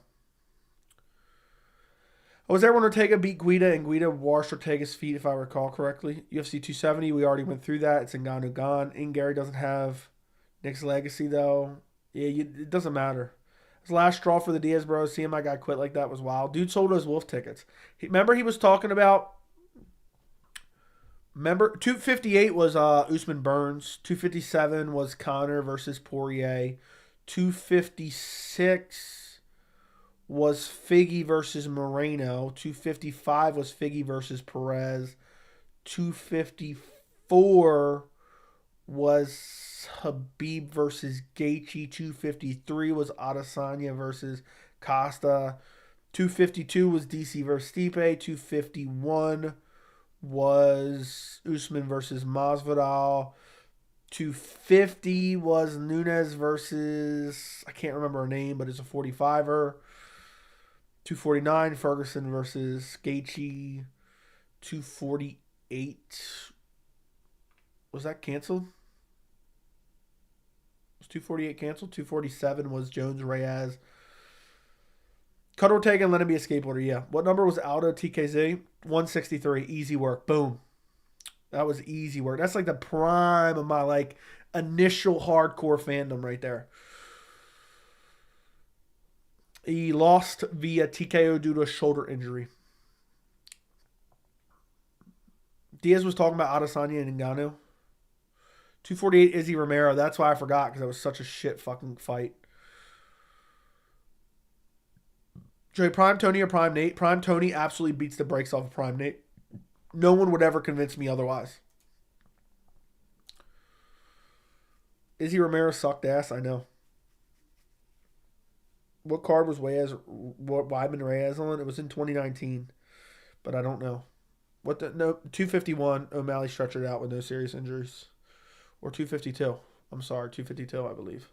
Was there when Ortega beat Guida and Guida washed Ortega's feet, if I recall correctly? UFC 270, we already went through that. It's Ngannou gone. Gary doesn't have Nick's legacy, though. Yeah, it doesn't matter. His last straw for the Diaz bros. Seeing my guy quit like that was wild. Dude sold those Wolf tickets. Remember he was talking about... Remember, 258 was Usman Burns. 257 was Connor versus Poirier. 256 was Figgy versus Moreno. 255 was Figgy versus Perez. 254 was Habib versus Gaethje. 253 was Adesanya versus Costa. 252 was DC versus Stipe. 251 was Usman versus Masvidal. 250 was Nunes versus, I can't remember her name, but it's a 45er. 249 Ferguson versus Gaethje. 248, was that canceled? Was 248 canceled? 247 was Jones Reyes. Cut Ortega and let him be a skateboarder. Yeah. What number was Aldo TKZ? 163. Easy work. Boom. That was easy work. That's like the prime of my like initial hardcore fandom right there. He lost via TKO due to a shoulder injury. Diaz was talking about Adesanya and Ngannou. 248 Izzy Romero. That's why I forgot, because that was such a shit fucking fight. Joey, Prime Tony or Prime Nate? Prime Tony absolutely beats the brakes off of Prime Nate. No one would ever convince me otherwise. Izzy Romero sucked ass, I know. What card was Weidman Reyes on? It was in 2019, but I don't know. No, 251, O'Malley stretchered out with no serious injuries. Or 252. I'm sorry, 252, I believe.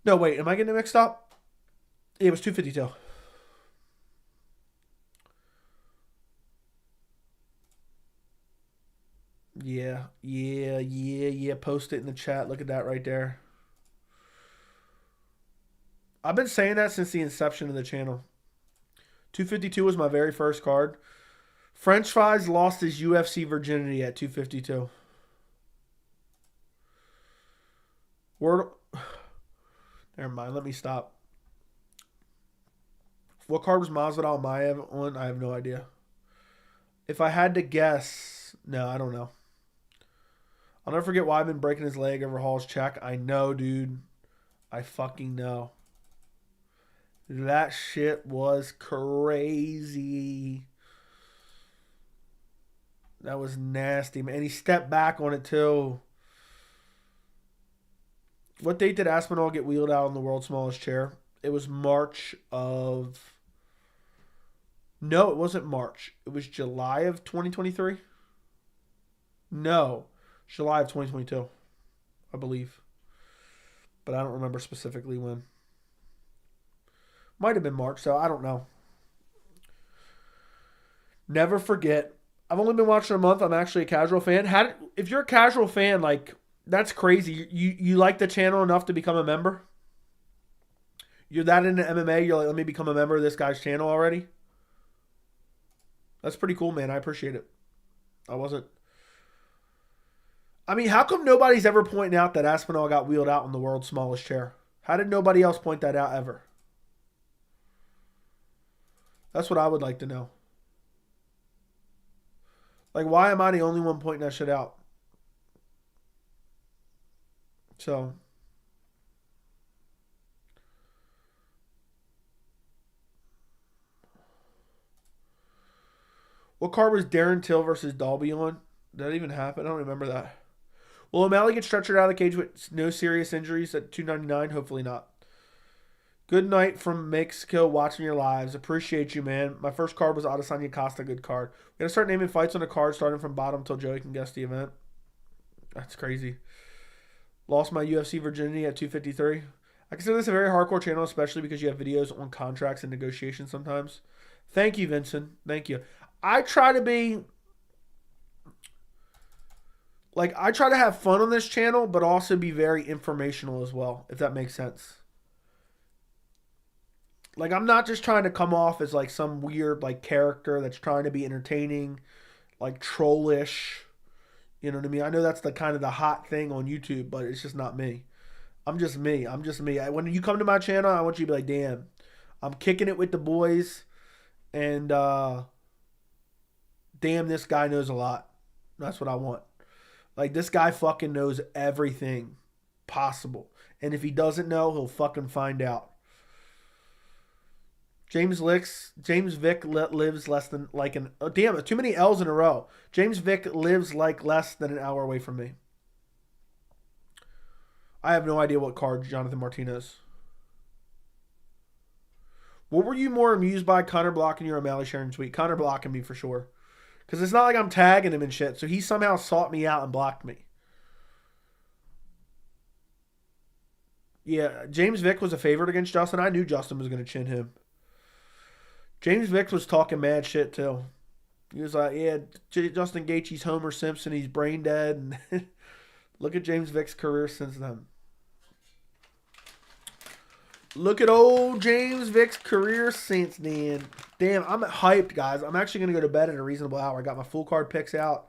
No, wait, am I getting it mixed up? It was 252. Yeah. Post it in the chat. Look at that right there. I've been saying that since the inception of the channel. 252 was my very first card. French Fries lost his UFC virginity at 252. Never mind. Let me stop. What card was Masvidal Maiev on? I have no idea. If I had to guess, no, I don't know. I'll never forget Weidman breaking his leg over Hall's check. I know, dude. I fucking know. That shit was crazy. That was nasty, man. And he stepped back on it, too. What date did Aspinall get wheeled out on the world's smallest chair? It was March of... No, it wasn't March. It was July of 2023? No. July of 2022, I believe. But I don't remember specifically when. Might have been March, so I don't know. Never forget. I've only been watching a month. I'm actually a casual fan. If you're a casual fan, like, that's crazy. You like the channel enough to become a member? You're that into MMA, you're like, let me become a member of this guy's channel already? That's pretty cool, man. I appreciate it. I mean, how come nobody's ever pointing out that Aspinall got wheeled out on the world's smallest chair? How did nobody else point that out ever? That's what I would like to know. Like, why am I the only one pointing that shit out? So, what card was Darren Till versus Dalby on? Did that even happen? I don't remember that. Will O'Malley get stretchered out of the cage with no serious injuries at 299? Hopefully not. Good night from Mexico, watching your lives. Appreciate you, man. My first card was Adesanya Costa. Good card. We're going to start naming fights on the card, starting from bottom until Joey can guess the event. That's crazy. Lost my UFC virginity at 253. I consider this a very hardcore channel, especially because you have videos on contracts and negotiations sometimes. Thank you, Vincent. Thank you. I try to have fun on this channel, but also be very informational as well, if that makes sense. Like, I'm not just trying to come off as like some weird like character that's trying to be entertaining, like trollish. You know what I mean? I know that's the kind of the hot thing on YouTube, but it's just not me. I'm just me. When you come to my channel, I want you to be like, damn, I'm kicking it with the boys, and damn, this guy knows a lot. That's what I want. Like, this guy fucking knows everything possible. And if he doesn't know, he'll fucking find out. James Vick lives less than like an. Oh, damn, too many L's in a row. James Vick lives like less than an hour away from me. I have no idea what card Jonathan Martinez. What were you more amused by, Connor blocking you or O'Malley sharing tweet? Connor blocking me for sure. Because it's not like I'm tagging him and shit. So he somehow sought me out and blocked me. Yeah, James Vick was a favorite against Justin. I knew Justin was going to chin him. James Vick was talking mad shit too. He was like, yeah, Justin Gaethje's Homer Simpson. He's brain dead. And look at James Vick's career since then. Look at old James Vick's career since then. Damn, I'm hyped, guys. I'm actually going to go to bed at a reasonable hour. I got my full card picks out.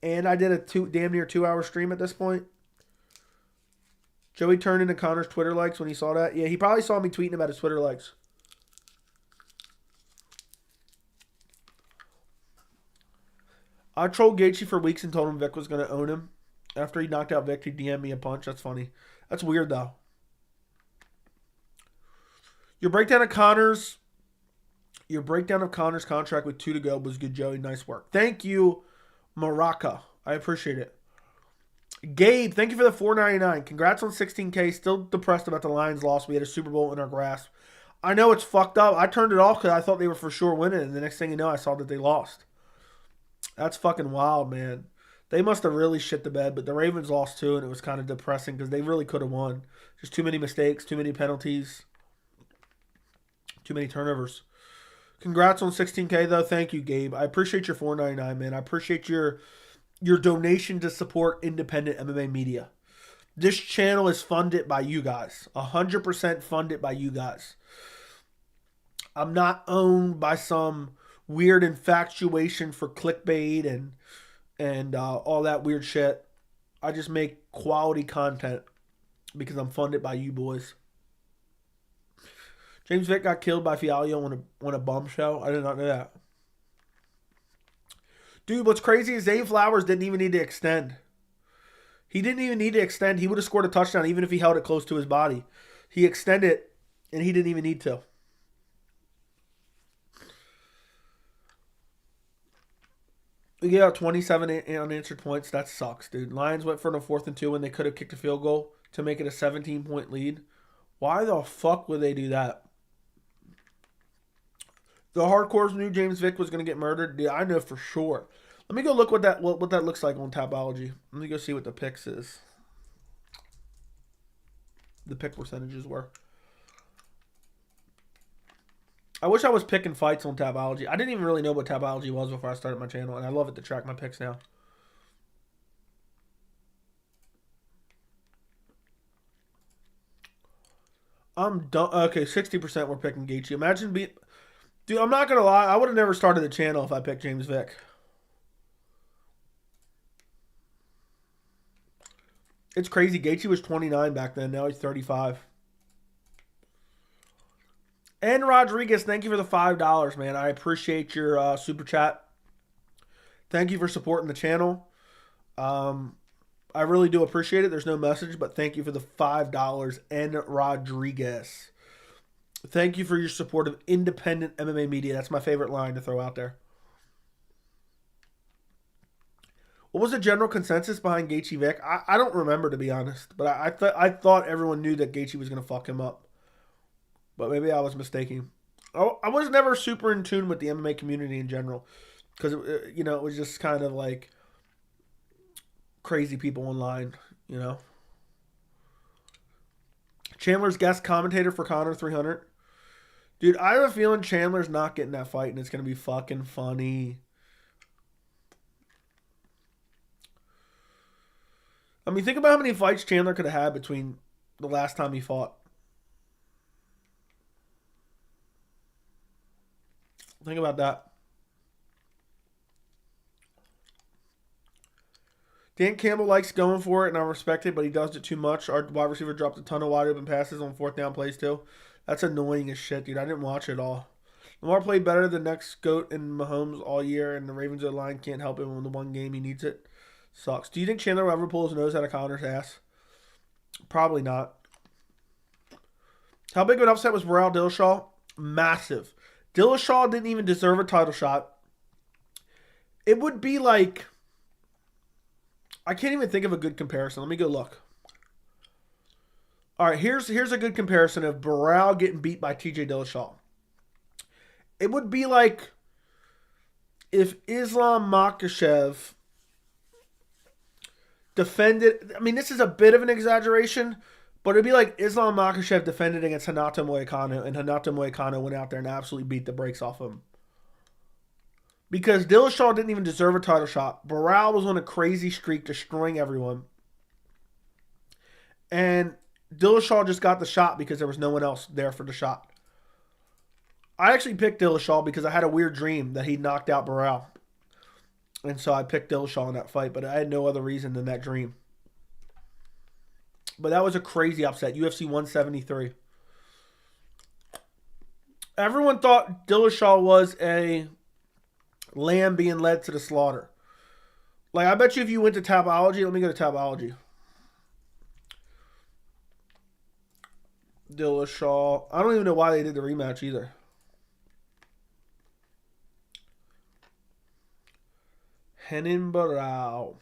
And I did a damn near 2-hour stream at this point. Joey turned into Connor's Twitter likes when he saw that. Yeah, he probably saw me tweeting about his Twitter likes. I trolled Gaethje for weeks and told him Vick was going to own him. After he knocked out Vick, he DM'd me a punch. That's funny. That's weird, though. Your breakdown of Connor's contract with 2 to go was good, Joey. Nice work. Thank you, Maraca. I appreciate it. Gabe, thank you for the $4.99. Congrats on 16K. Still depressed about the Lions loss. We had a Super Bowl in our grasp. I know it's fucked up. I turned it off because I thought they were for sure winning, and the next thing you know, I saw that they lost. That's fucking wild, man. They must have really shit the bed, but the Ravens lost too, and it was kind of depressing because they really could have won. Just too many mistakes, too many penalties, too many turnovers. Congrats on 16K, though. Thank you, Gabe. I appreciate your $4.99, man. I appreciate your donation to support independent MMA media. This channel is funded by you guys. 100% funded by you guys. I'm not owned by some weird infatuation for clickbait and all that weird shit. I just make quality content because I'm funded by you boys. James Vick got killed by Fialho on a bum show. I did not know that. Dude, what's crazy is Zay Flowers didn't even need to extend. He didn't even need to extend. He would have scored a touchdown even if he held it close to his body. He extended, and he didn't even need to. We gave out 27 unanswered points. That sucks, dude. Lions went for a 4th and 2 when they could have kicked a field goal to make it a 17-point lead. Why the fuck would they do that? The hardcores knew James Vick was going to get murdered. Yeah, I know for sure. Let me go look what that looks like on Tapology. Let me go see what the picks is. The pick percentages were. I wish I was picking fights on Tapology. I didn't even really know what Tapology was before I started my channel, and I love it to track my picks now. I'm done. Okay, 60% were picking Gaethje. Imagine being... Dude, I'm not going to lie. I would have never started the channel if I picked James Vick. It's crazy. Gaethje was 29 back then. Now he's 35. And Rodriguez, thank you for the $5, man. I appreciate your super chat. Thank you for supporting the channel. I really do appreciate it. There's no message, but thank you for the $5. And Rodriguez. Thank you for your support of independent MMA media. That's my favorite line to throw out there. What was the general consensus behind Gaethje Vick? I don't remember, to be honest. But I thought everyone knew that Gaethje was going to fuck him up. But maybe I was mistaken. I was never super in tune with the MMA community in general. Because, it was just kind of like crazy people online, Chandler's guest commentator for Conor 300. Dude, I have a feeling Chandler's not getting that fight, and it's going to be fucking funny. I mean, think about how many fights Chandler could have had between the last time he fought. Think about that. Dan Campbell likes going for it, and I respect it, but he does it too much. Our wide receiver dropped a ton of wide open passes on 4th down plays, too. That's annoying as shit, dude. I didn't watch it all. Lamar played better than next GOAT and Mahomes all year, and the Ravens line can't help him in the one game he needs it. Sucks. Do you think Chandler will ever pull his nose out of Conor's ass? Probably not. How big of an upset was Burrell Dillashaw? Massive. Dillashaw didn't even deserve a title shot. It would be like, I can't even think of a good comparison. Let me go look. All right, here's a good comparison of Barao getting beat by TJ Dillashaw. It would be like if Islam Makhachev defended, I mean, this is a bit of an exaggeration, but it'd be like Islam Makhachev defended against Renato Moicano, and Renato Moicano went out there and absolutely beat the brakes off him. Because Dillashaw didn't even deserve a title shot. Barao was on a crazy streak, destroying everyone. And Dillashaw just got the shot because there was no one else there for the shot. I actually picked Dillashaw because I had a weird dream that he knocked out Barao. And so I picked Dillashaw in that fight, but I had no other reason than that dream. But that was a crazy upset. UFC 173. Everyone thought Dillashaw was a lamb being led to the slaughter. Like, I bet you if you went to Tapology, let me go to Tapology. Dillashaw. I don't even know why they did the rematch either. Renan Barao.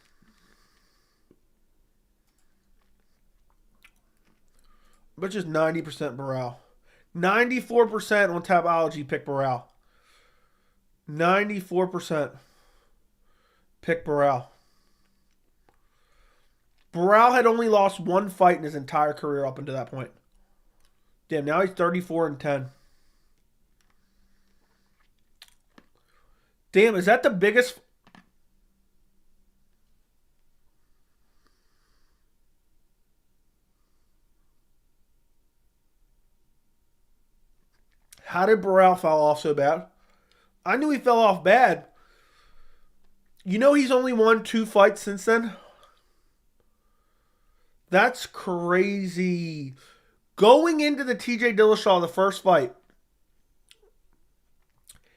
But just 90% Barao. 94% on Tapology pick Barao. 94% pick Barao. Barao had only lost one fight in his entire career up until that point. Damn, now he's 34-10. Damn, is that the biggest? How did Barao fall off so bad? I knew he fell off bad. You know he's only won 2 fights since then? That's crazy. Going into the TJ Dillashaw, the first fight,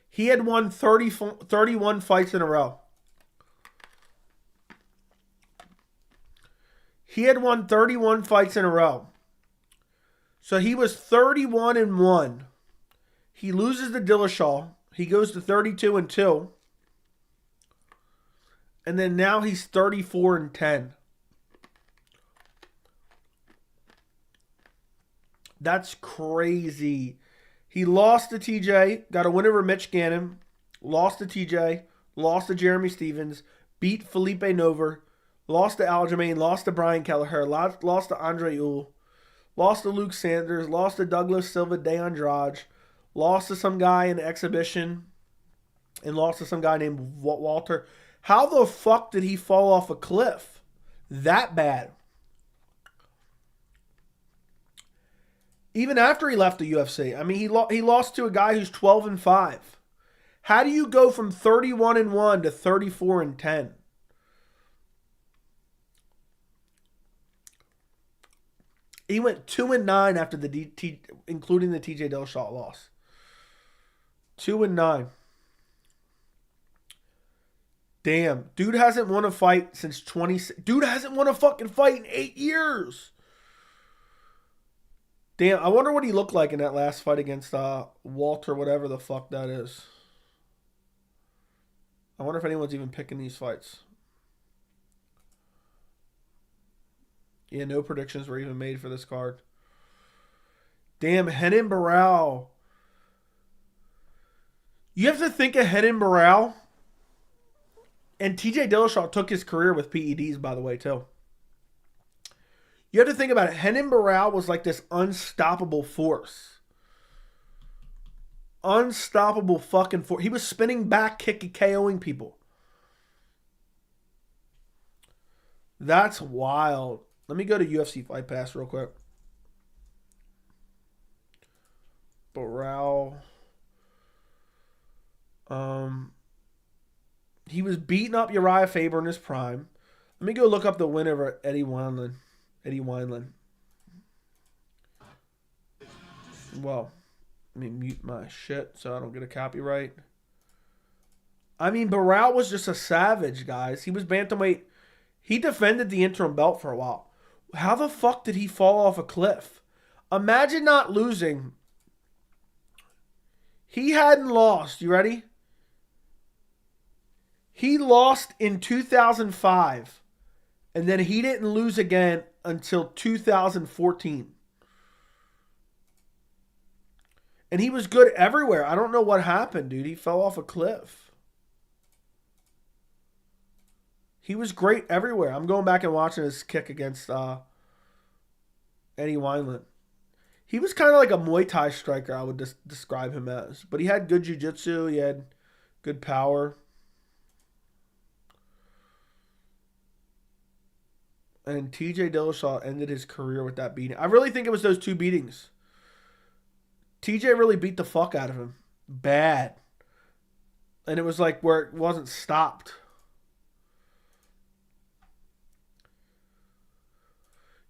he had won 31 fights in a row. He had won 31 fights in a row. So he was 31-1. He loses to Dillashaw. He goes to 32-2. And then now he's 34-10. That's crazy. He lost to TJ, got a win over Mitch Gannon, lost to TJ, lost to Jeremy Stevens, beat Felipe Nover, lost to Aljamain, lost to Brian Kelleher, lost to Andre Ewell, lost to Luke Sanders, lost to Douglas Silva de Andrade, lost to some guy in exhibition, and lost to some guy named Walter. How the fuck did he fall off a cliff that bad? Even after he left the UFC. I mean, he lost to a guy who's 12-5. How do you go from 31-1 to 34-10? He went 2-9 after the including the TJ Dillashaw loss. 2-9. Damn, dude hasn't won a fight since 20. Dude hasn't won a fucking fight in 8 years. Damn, I wonder what he looked like in that last fight against Walter, whatever the fuck that is. I wonder if anyone's even picking these fights. Yeah, no predictions were even made for this card. Damn, Renan Barao. You have to think of Renan Barao. And TJ Dillashaw took his career with PEDs, by the way, too. You have to think about it. Renan Barao was like this unstoppable force. Unstoppable fucking force. He was spinning back, kicking, KOing people. That's wild. Let me go to UFC Fight Pass real quick. Barao. He was beating up Uriah Faber in his prime. Let me go look up the win over Eddie Wineland. Well, let me mute my shit so I don't get a copyright. I mean, Barao was just a savage, guys. He was bantamweight. He defended the interim belt for a while. How the fuck did he fall off a cliff? Imagine not losing. He hadn't lost. You ready? He lost in 2005, and then he didn't lose again until 2014. And he was good everywhere. I don't know what happened, dude. He fell off a cliff. He was great everywhere. I'm going back and watching his kick against Eddie Wineland. He was kind of like a Muay Thai striker, I would describe him as. But he had good jiu-jitsu. He had good power. And TJ Dillashaw ended his career with that beating. I really think it was those two beatings. TJ really beat the fuck out of him. Bad. And it was like where it wasn't stopped.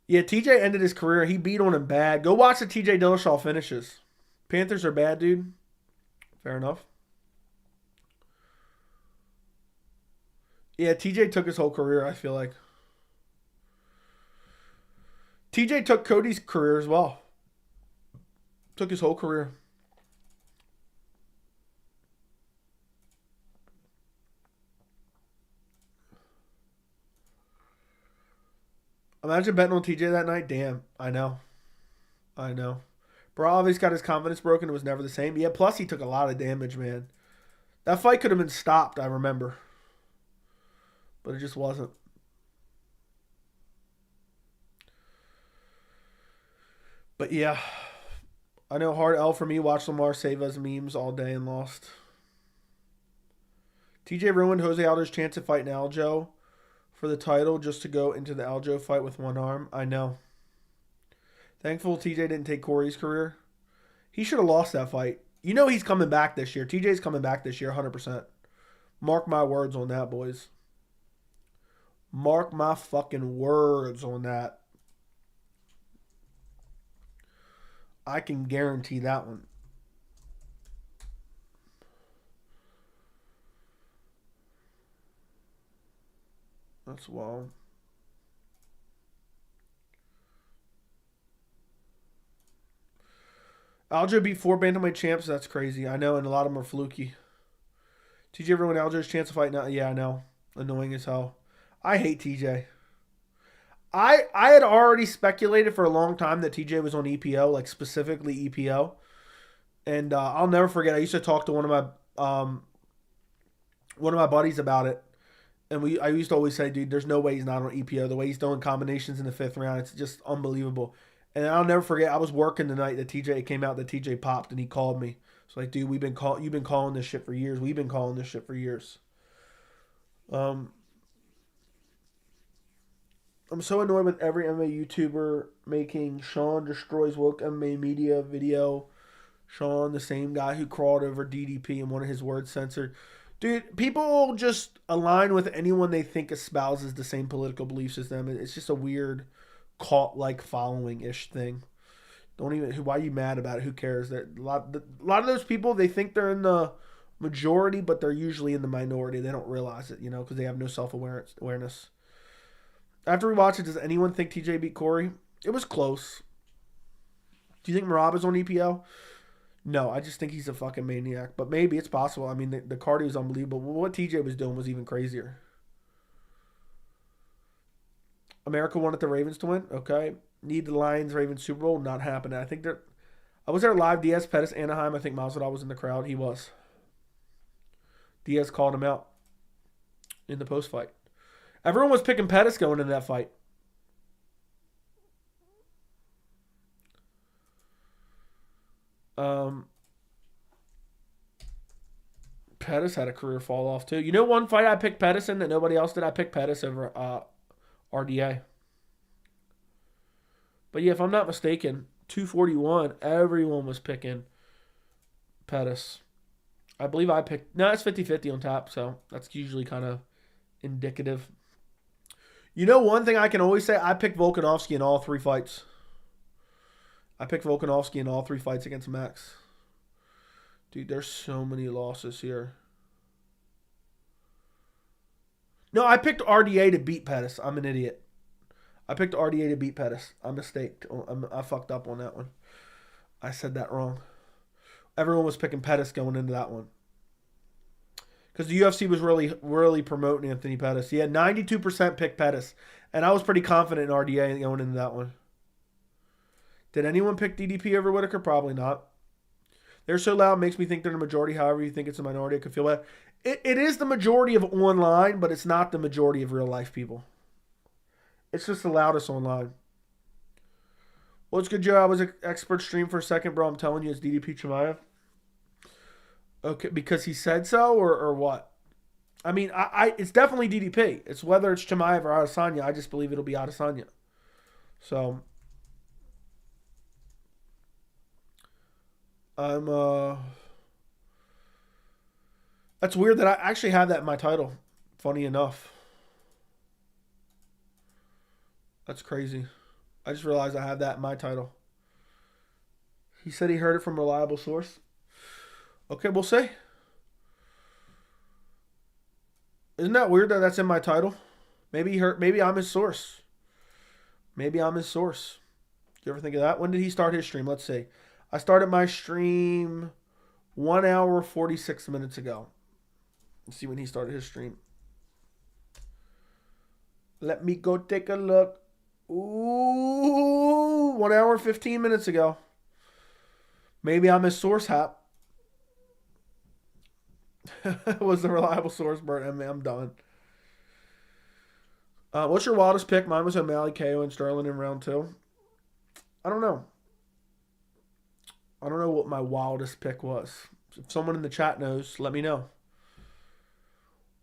Yeah, TJ ended his career. He beat on him bad. Go watch the TJ Dillashaw finishes. Panthers are bad, dude. Fair enough. Yeah, TJ took his whole career, I feel like. TJ took Cody's career as well. Took his whole career. Imagine betting on TJ that night. Damn, I know. I know. Bro obviously got his confidence broken. It was never the same. Yeah, plus he took a lot of damage, man. That fight could have been stopped, I remember. But it just wasn't. But yeah. I know hard L for me. Watched Lamar save us memes all day and lost. TJ ruined Jose Aldo's chance of fighting Aljo for the title just to go into the Aljo fight with one arm. I know. Thankful TJ didn't take Corey's career. He should have lost that fight. You know he's coming back this year. TJ's coming back this year 100%. Mark my words on that, boys. Mark my fucking words on that. I can guarantee that one. That's wild. Aljo beat 4 bantamweight champs. That's crazy. I know, and a lot of them are fluky. TJ ruined Aljo's chance to fight now. Yeah, I know. Annoying as hell. I hate TJ. I had already speculated for a long time that TJ was on EPO, like specifically EPO. And I'll never forget. I used to talk to one of my buddies about it. And I used to always say, dude, there's no way he's not on EPO. The way he's throwing combinations in the 5th round, it's just unbelievable. And I'll never forget, I was working the night that TJ came out, that TJ popped, and he called me. It's like, dude, you've been calling this shit for years. We've been calling this shit for years. I'm so annoyed with every MMA YouTuber making Sean destroys woke MMA media video. Sean, the same guy who crawled over DDP and wanted his words censored. Dude, people just align with anyone they think espouses the same political beliefs as them. It's just a weird cult-like following-ish thing. Don't even. Why are you mad about it? Who cares? A lot of those people, they think they're in the majority, but they're usually in the minority. They don't realize it, because they have no self-awareness. After we watch it, does anyone think TJ beat Corey? It was close. Do you think Maraba's on EPO? No, I just think he's a fucking maniac. But maybe it's possible. I mean, the cardio is unbelievable. What TJ was doing was even crazier. America wanted the Ravens to win. Okay. Need the Lions Ravens Super Bowl. Not happening. I was there live. Diaz, Pettis, Anaheim. I think Masvidal was in the crowd. He was. Diaz called him out in the post fight. Everyone was picking Pettis going into that fight. Pettis had a career fall off too. You know one fight I picked Pettis in that nobody else did? I picked Pettis over RDA. But yeah, if I'm not mistaken, 241, everyone was picking Pettis. I believe I picked... No, it's 50-50 on top, so that's usually kind of indicative. You know one thing I can always say? I picked Volkanovski in all 3 fights. I picked Volkanovski in all 3 fights against Max. Dude, there's so many losses here. No, I picked RDA to beat Pettis. I'm an idiot. I picked RDA to beat Pettis. I mistaked. I fucked up on that one. I said that wrong. Everyone was picking Pettis going into that one. Because the UFC was really promoting Anthony Pettis. He had 92% pick Pettis. And I was pretty confident in RDA going into that one. Did anyone pick DDP over Whitaker? Probably not. They're so loud, makes me think they're the majority. However you think it's a minority, I could feel bad. It is the majority of online, but it's not the majority of real life people. It's just the loudest online. What's good, Joe? I was an expert stream for a second, bro. I'm telling you, it's DDP Chimaev. Okay, because he said so, or what? I mean, it's definitely DDP. It's whether it's Chimaev or Adesanya. I just believe it'll be Adesanya. So, that's weird that I actually have that in my title. Funny enough. That's crazy. I just realized I have that in my title. He said he heard it from a reliable source. Okay, we'll see. Isn't that weird that that's in my title? Maybe he heard. Maybe I'm his source. Maybe I'm his source. You ever think of that? When did he start his stream? Let's see. I started my stream 1 hour 46 minutes ago. Let's see when he started his stream. Let me go take a look. Ooh, 1 hour 15 minutes ago. Maybe I'm his source, Hap. Was the reliable source, Bert? I'm done. What's your wildest pick? Mine was O'Malley, KO, and Sterling in round 2. I don't know. I don't know what my wildest pick was. If someone in the chat knows, let me know.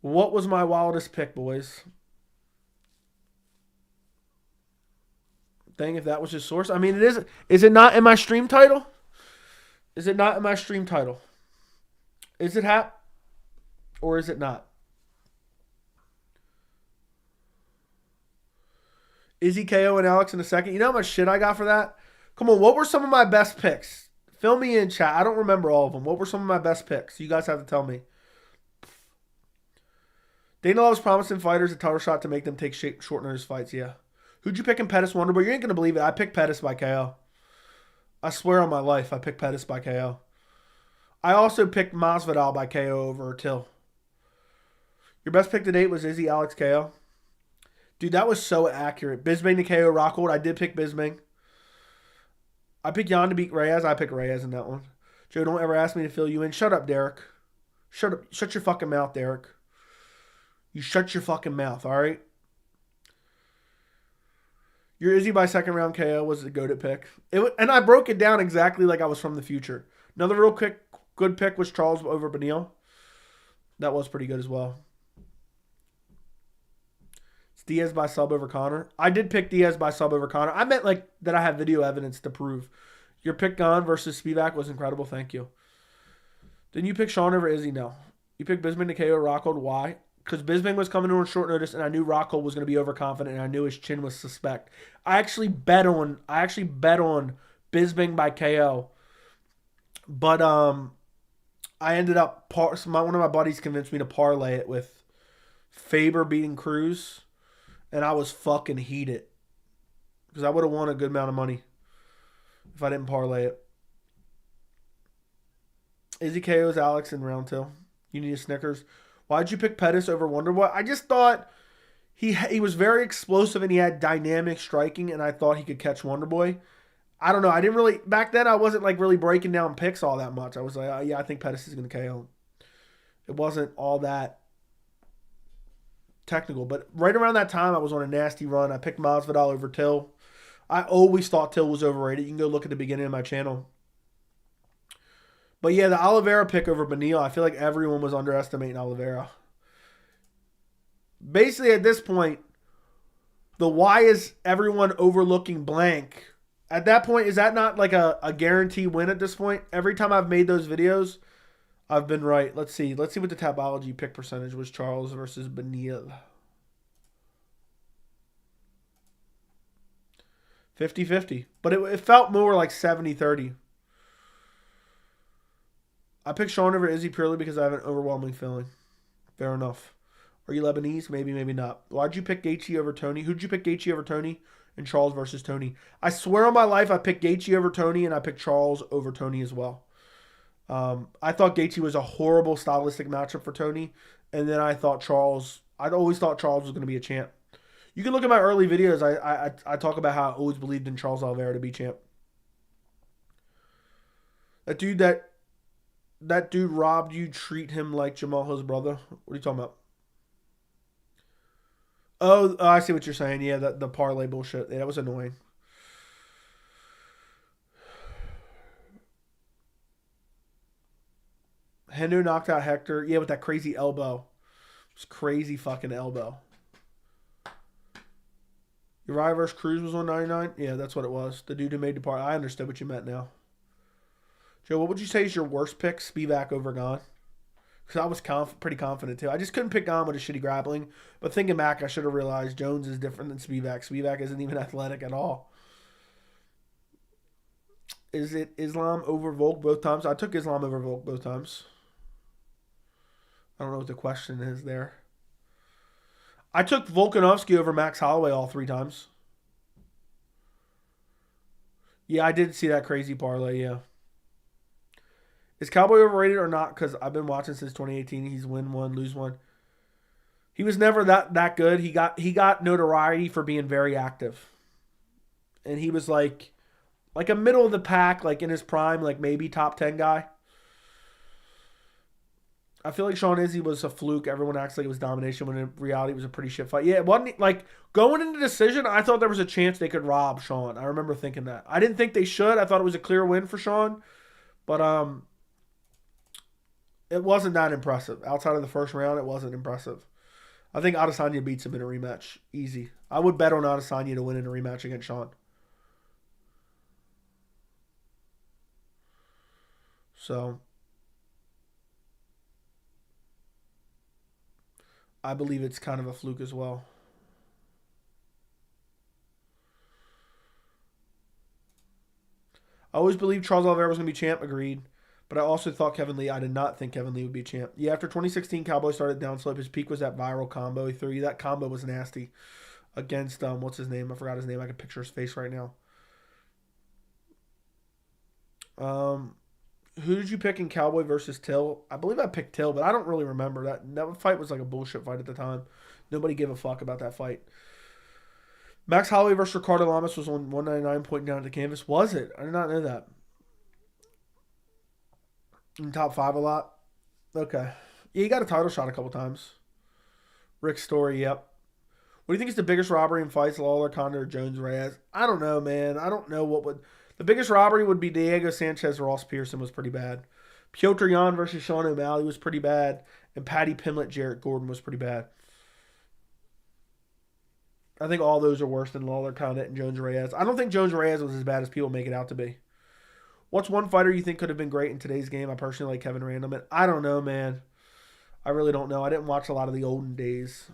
What was my wildest pick, boys? Dang, if that was his source. I mean, it is. Is it not in my stream title? Is it not in my stream title? Is it, Hap? Or is it not? Izzy, KO, and Alex in a second. You know how much shit I got for that? Come on, what were some of my best picks? Fill me in, chat. I don't remember all of them. What were some of my best picks? You guys have to tell me. Dana loves promising fighters a title shot to make them take short notice fights. Yeah. Who'd you pick in Pettis Wonderboy? You ain't going to believe it. I picked Pettis by KO. I swear on my life, I picked Pettis by KO. I also picked Masvidal by KO over Till. Your best pick to date was Izzy, Alex, KO. Dude, that was so accurate. Bisping to KO, Rockhold. I did pick Bisping. I picked Jan to beat Reyes. I picked Reyes in that one. Joe, don't ever ask me to fill you in. Shut up, Derek. Shut up. Shut your fucking mouth, Derek. You shut your fucking mouth, all right? Your Izzy by second round KO was a goated pick. And I broke it down exactly like I was from the future. Another real quick good pick was Charles over Beneil. That was pretty good as well. It's Diaz by sub over Conor. I did pick Diaz by sub over Conor. I meant like that I have video evidence to prove. Your pick Gone versus Spivak was incredible. Thank you. Didn't you pick Sean over Izzy? No. You picked Bisping to KO Rockhold. Why? Because Bisping was coming in on short notice, and I knew Rockhold was going to be overconfident, and I knew his chin was suspect. I actually bet on Bisping by KO, but I ended up one of my buddies convinced me to parlay it with Faber beating Cruz, and I was fucking heated because I would have won a good amount of money if I didn't parlay it. Izzy KO's Alex in round 2. You need a Snickers. Why'd you pick Pettis over Wonderboy? I just thought he was very explosive and he had dynamic striking, and I thought he could catch Wonderboy. I don't know. I didn't really back then. I wasn't like really breaking down picks all that much. I was like, oh, yeah, I think Pettis is going to KO. It wasn't all that technical, but right around that time, I was on a nasty run. I picked Masvidal over Till. I always thought Till was overrated. You can go look at the beginning of my channel. But yeah, the Oliveira pick over Beneil, I feel like everyone was underestimating Oliveira. Basically, at this point, the why is everyone overlooking blank? At that point, is that not like a guarantee win at this point? Every time I've made those videos, I've been right. Let's see. Let's see what the Tapology pick percentage was. Charles versus Beneil. 50-50. But it felt more like 70-30. I picked Sean over Izzy purely because I have an overwhelming feeling. Fair enough. Are you Lebanese? Maybe, maybe not. Why'd you pick Gaethje over Tony? Who'd you pick Gaethje over Tony? And Charles versus Tony. I swear on my life I picked Gaethje over Tony, and I picked Charles over Tony as well. I thought Gaethje was a horrible stylistic matchup for Tony, and then I'd always thought Charles was going to be a champ. You can look at my early videos. I talk about how I always believed in Charles Oliveira to be champ. That dude robbed you. Treat him like Jamal Hill's brother. What are you talking about? Oh, I see what you're saying. Yeah, the parlay bullshit. Yeah, that was annoying. Hendo knocked out Hector. Yeah, with that crazy elbow. It was crazy fucking elbow. Uriah versus Cruz was 199. Yeah, that's what it was. The dude who made the part. I understood what you meant now. Joe, what would you say is your worst pick? Spivak over Gane? Because I was pretty confident too. I just couldn't pick Gane with his shitty grappling. But thinking back, I should have realized Jones is different than Spivak. Spivak isn't even athletic at all. Is it Islam over Volk both times? I took Islam over Volk both times. I don't know what the question is there. I took Volkanovski over Max Holloway all 3 times. Yeah, I did see that crazy parlay, yeah. Is Cowboy overrated or not? Because I've been watching since 2018. He's win one, lose one. He was never that good. He got notoriety for being very active. And he was like a middle of the pack, like in his prime, like maybe top 10 guy. I feel like Sean Izzy was a fluke. Everyone acts like it was domination when in reality it was a pretty shit fight. Yeah, it wasn't like going into the decision, I thought there was a chance they could rob Sean. I remember thinking that. I didn't think they should. I thought it was a clear win for Sean. But it wasn't that impressive. Outside of the first round, it wasn't impressive. I think Adesanya beats him in a rematch. Easy. I would bet on Adesanya to win in a rematch against Sean. So I believe it's kind of a fluke as well. I always believed Charles Oliveira was going to be champ. Agreed. But I also thought Kevin Lee. I did not think Kevin Lee would be champ. Yeah, after 2016, Cowboy started downslope. His peak was that viral combo he threw you. That combo was nasty against what's his name? I forgot his name. I can picture his face right now. Who did you pick in Cowboy versus Till? I believe I picked Till, but I don't really remember that. That fight was like a bullshit fight at the time. Nobody gave a fuck about that fight. Max Holloway versus Ricardo Lamas was on 199 pointing down at the canvas. Was it? I did not know that. In top 5 a lot. Okay. Yeah, he got a title shot a couple times. Rick Story, yep. What do you think is the biggest robbery in fights? Lawler, Condor, Jones, Reyes? I don't know, man. I don't know what would. The biggest robbery would be Diego Sanchez. Ross Pearson was pretty bad. Piotr Jan versus Sean O'Malley was pretty bad. And Patty Pimlet, Jarrett Gordon was pretty bad. I think all those are worse than Lawler, Condit, and Jones Reyes. I don't think Jones Reyes was as bad as people make it out to be. What's one fighter you think could have been great in today's game? I personally like Kevin Randleman. I don't know, man. I really don't know. I didn't watch a lot of the olden days.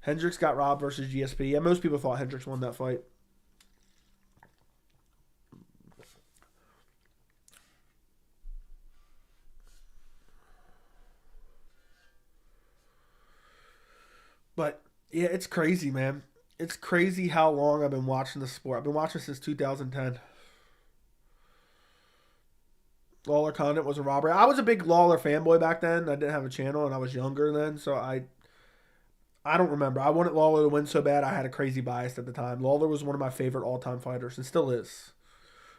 Hendricks got robbed versus GSP. Yeah, most people thought Hendricks won that fight. But, yeah, it's crazy, man. It's crazy how long I've been watching the sport. I've been watching since 2010. Lawler Condit was a robbery. I was a big Lawler fanboy back then. I didn't have a channel, and I was younger then, so I don't remember. I wanted Lawler to win so bad. I had a crazy bias at the time. Lawler was one of my favorite all-time fighters, and still is.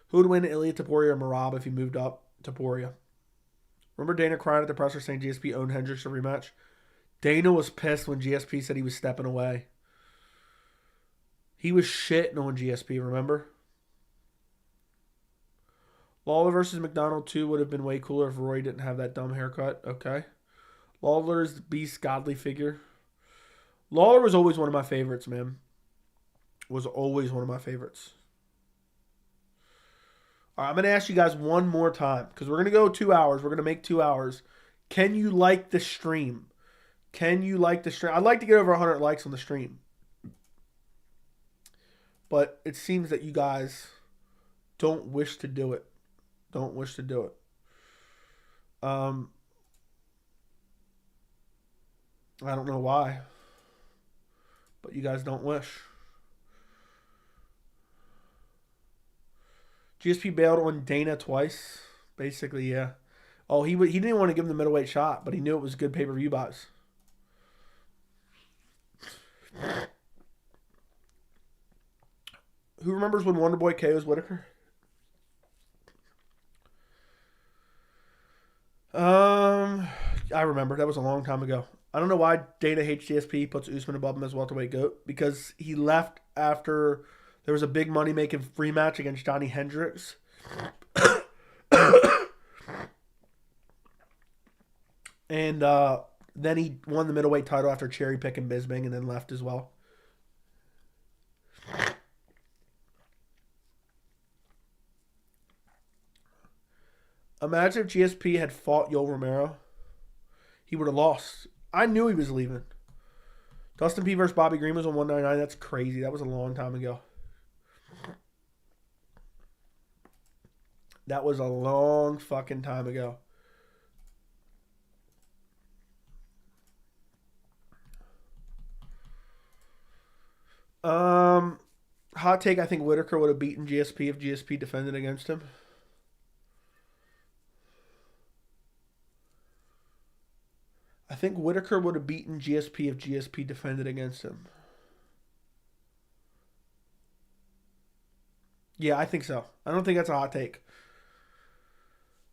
Who would win, Ilya Taporia or Merab if he moved up? Taporia. Remember Dana crying at the presser saying GSP owned Hendricks a rematch? Dana was pissed when GSP said he was stepping away. He was shitting on GSP, remember? Lawler versus McDonald 2 would have been way cooler if Roy didn't have that dumb haircut. Okay. Lawler is the beast godly figure. Lawler was always one of my favorites, man. Was always one of my favorites. All right, I'm going to ask you guys one more time because we're going to go 2 hours. We're going to make 2 hours. Can you like the stream? Can you like the stream? I'd like to get over 100 likes on the stream. But it seems that you guys don't wish to do it. Don't wish to do it. I don't know why. But you guys don't wish. GSP bailed on Dana twice. Basically, yeah. Oh, he didn't want to give him the middleweight shot, but he knew it was good pay-per-view buys. Who remembers when Wonderboy KO's Whitaker? I remember. That was a long time ago. I don't know why Dana hates GSP, puts Usman above him as welterweight GOAT, because he left after there was a big money-making free match against Johnny Hendricks. And then he won the middleweight title after cherry picking Bisping and then left as well. Imagine if GSP had fought Yoel Romero. He would have lost. I knew he was leaving. Dustin P versus Bobby Green was on 199. That's crazy. That was a long time ago. That was a long fucking time ago. Hot take, I think Whitaker would have beaten GSP if GSP defended against him. I think Whitaker would have beaten GSP if GSP defended against him. Yeah, I think so. I don't think that's a hot take.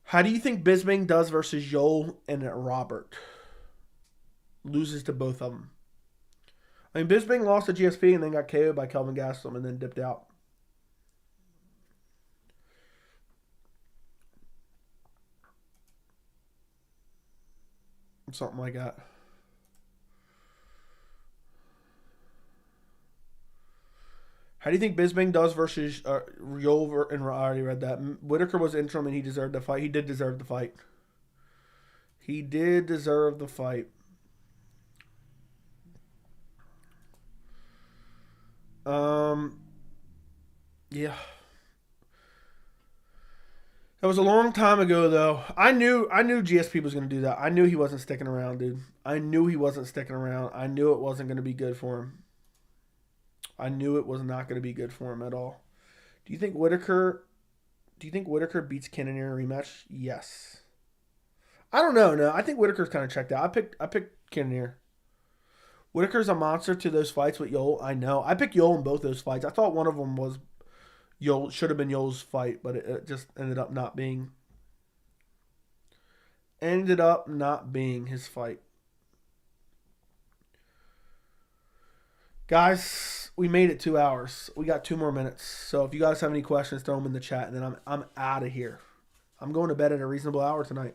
How do you think Bisping does versus Yoel and Robert? Loses to both of them. I mean, Bisping lost to GSP and then got KO'd by Kelvin Gastelum and then dipped out. Something like that. How do you think Bisping does versus Yoel? And I already read that. Whitaker was interim and he deserved the fight. He did deserve the fight. He did deserve the fight. Yeah. That was a long time ago, though. I knew GSP was going to do that. I knew he wasn't sticking around, dude. I knew he wasn't sticking around. I knew it wasn't going to be good for him. I knew it was not going to be good for him at all. Do you think Whitaker beats Cannonier in a rematch? Yes. I don't know. No, I think Whitaker's kind of checked out. I picked Cannonier. Whitaker's a monster to those fights with Yoel. I know. I picked Yoel in both those fights. I thought one of them was Yoel, should have been Yoel's fight, but it just ended up not being his fight. Guys, we made it 2 hours. We got 2 more minutes. So if you guys have any questions, throw them in the chat, and then I'm out of here. I'm going to bed at a reasonable hour tonight.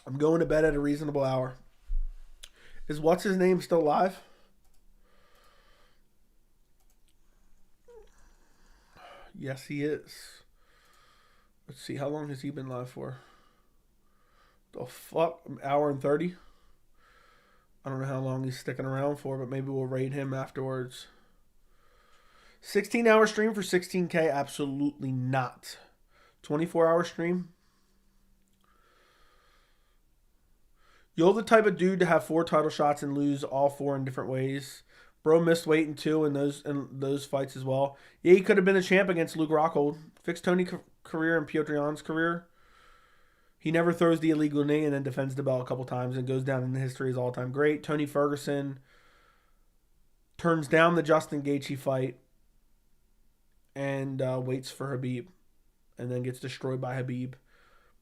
I'm going to bed at a reasonable hour. Is what's his name still live? Yes, he is. Let's see. How long has he been live for? The fuck? An hour and 30? I don't know how long he's sticking around for, but maybe we'll raid him afterwards. 16-hour stream for 16K? Absolutely not. 24-hour stream? You're the type of dude to have 4 title shots and lose all 4 in different ways. Bro missed weight in 2 in those fights as well. Yeah, he could have been a champ against Luke Rockhold. Fixed Tony's career and Petr Yan's career. He never throws the illegal knee and then defends the belt a couple times and goes down in the history as all-time great. Tony Ferguson turns down the Justin Gaethje fight and waits for Habib and then gets destroyed by Habib.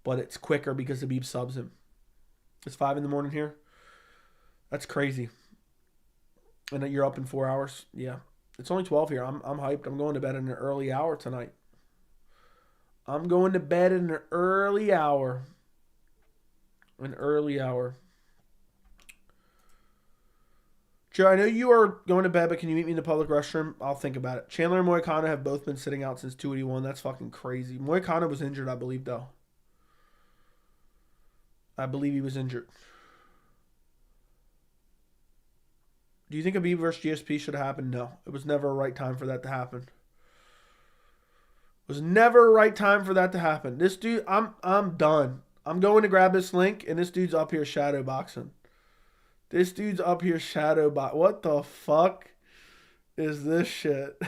But it's quicker because Habib subs him. It's 5 in the morning here. That's crazy. And you're up in 4 hours. Yeah. It's only 12 here. I'm hyped. I'm going to bed in an early hour tonight. I'm going to bed in an early hour. An early hour. Joe, I know you are going to bed, but can you meet me in the public restroom? I'll think about it. Chandler and Moicano have both been sitting out since 281. That's fucking crazy. Moicano was injured, I believe, though. I believe he was injured. Do you think Habib versus GSP should have happened? No. It was never a right time for that to happen. It was never a right time for that to happen. This dude, I'm done. I'm going to grab this link, and this dude's up here shadow boxing. This dude's up here shadow boxing. What the fuck? is this shit.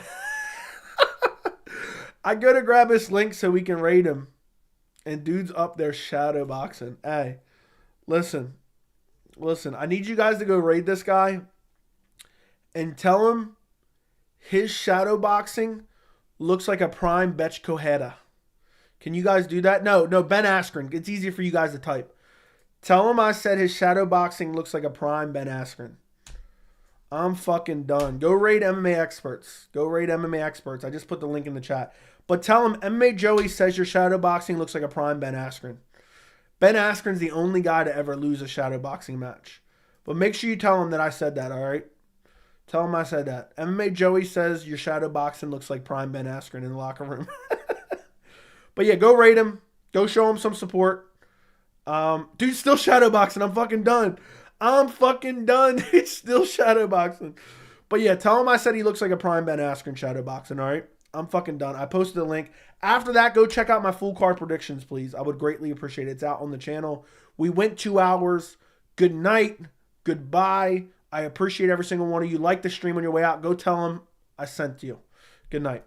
I go to grab this link so we can raid him. And dude's up there shadow boxing. Hey, listen. I need you guys to go raid this guy and tell him his shadow boxing looks like a prime Betch Koheda. Can you guys do that? No, Ben Askren. It's easier for you guys to type. Tell him I said his shadow boxing looks like a prime Ben Askren. I'm fucking done. Go raid MMA experts. I just put the link in the chat. But tell him MMA Joey says your shadow boxing looks like a prime Ben Askren. Ben Askren's the only guy to ever lose a shadow boxing match. But make sure you tell him that I said that, all right? Tell him I said that. MMA Joey says your shadow boxing looks like prime Ben Askren in the locker room. But yeah, go rate him. Go show him some support. Dude's still shadow boxing. I'm fucking done. It's still shadow boxing. But yeah, tell him I said he looks like a prime Ben Askren shadow boxing, all right? I'm fucking done. I posted a link. After that, go check out my full card predictions, please. I would greatly appreciate it. It's out on the channel. We went 2 hours. Good night. Goodbye. I appreciate every single one of you. Like the stream on your way out. Go tell them I sent you. Good night.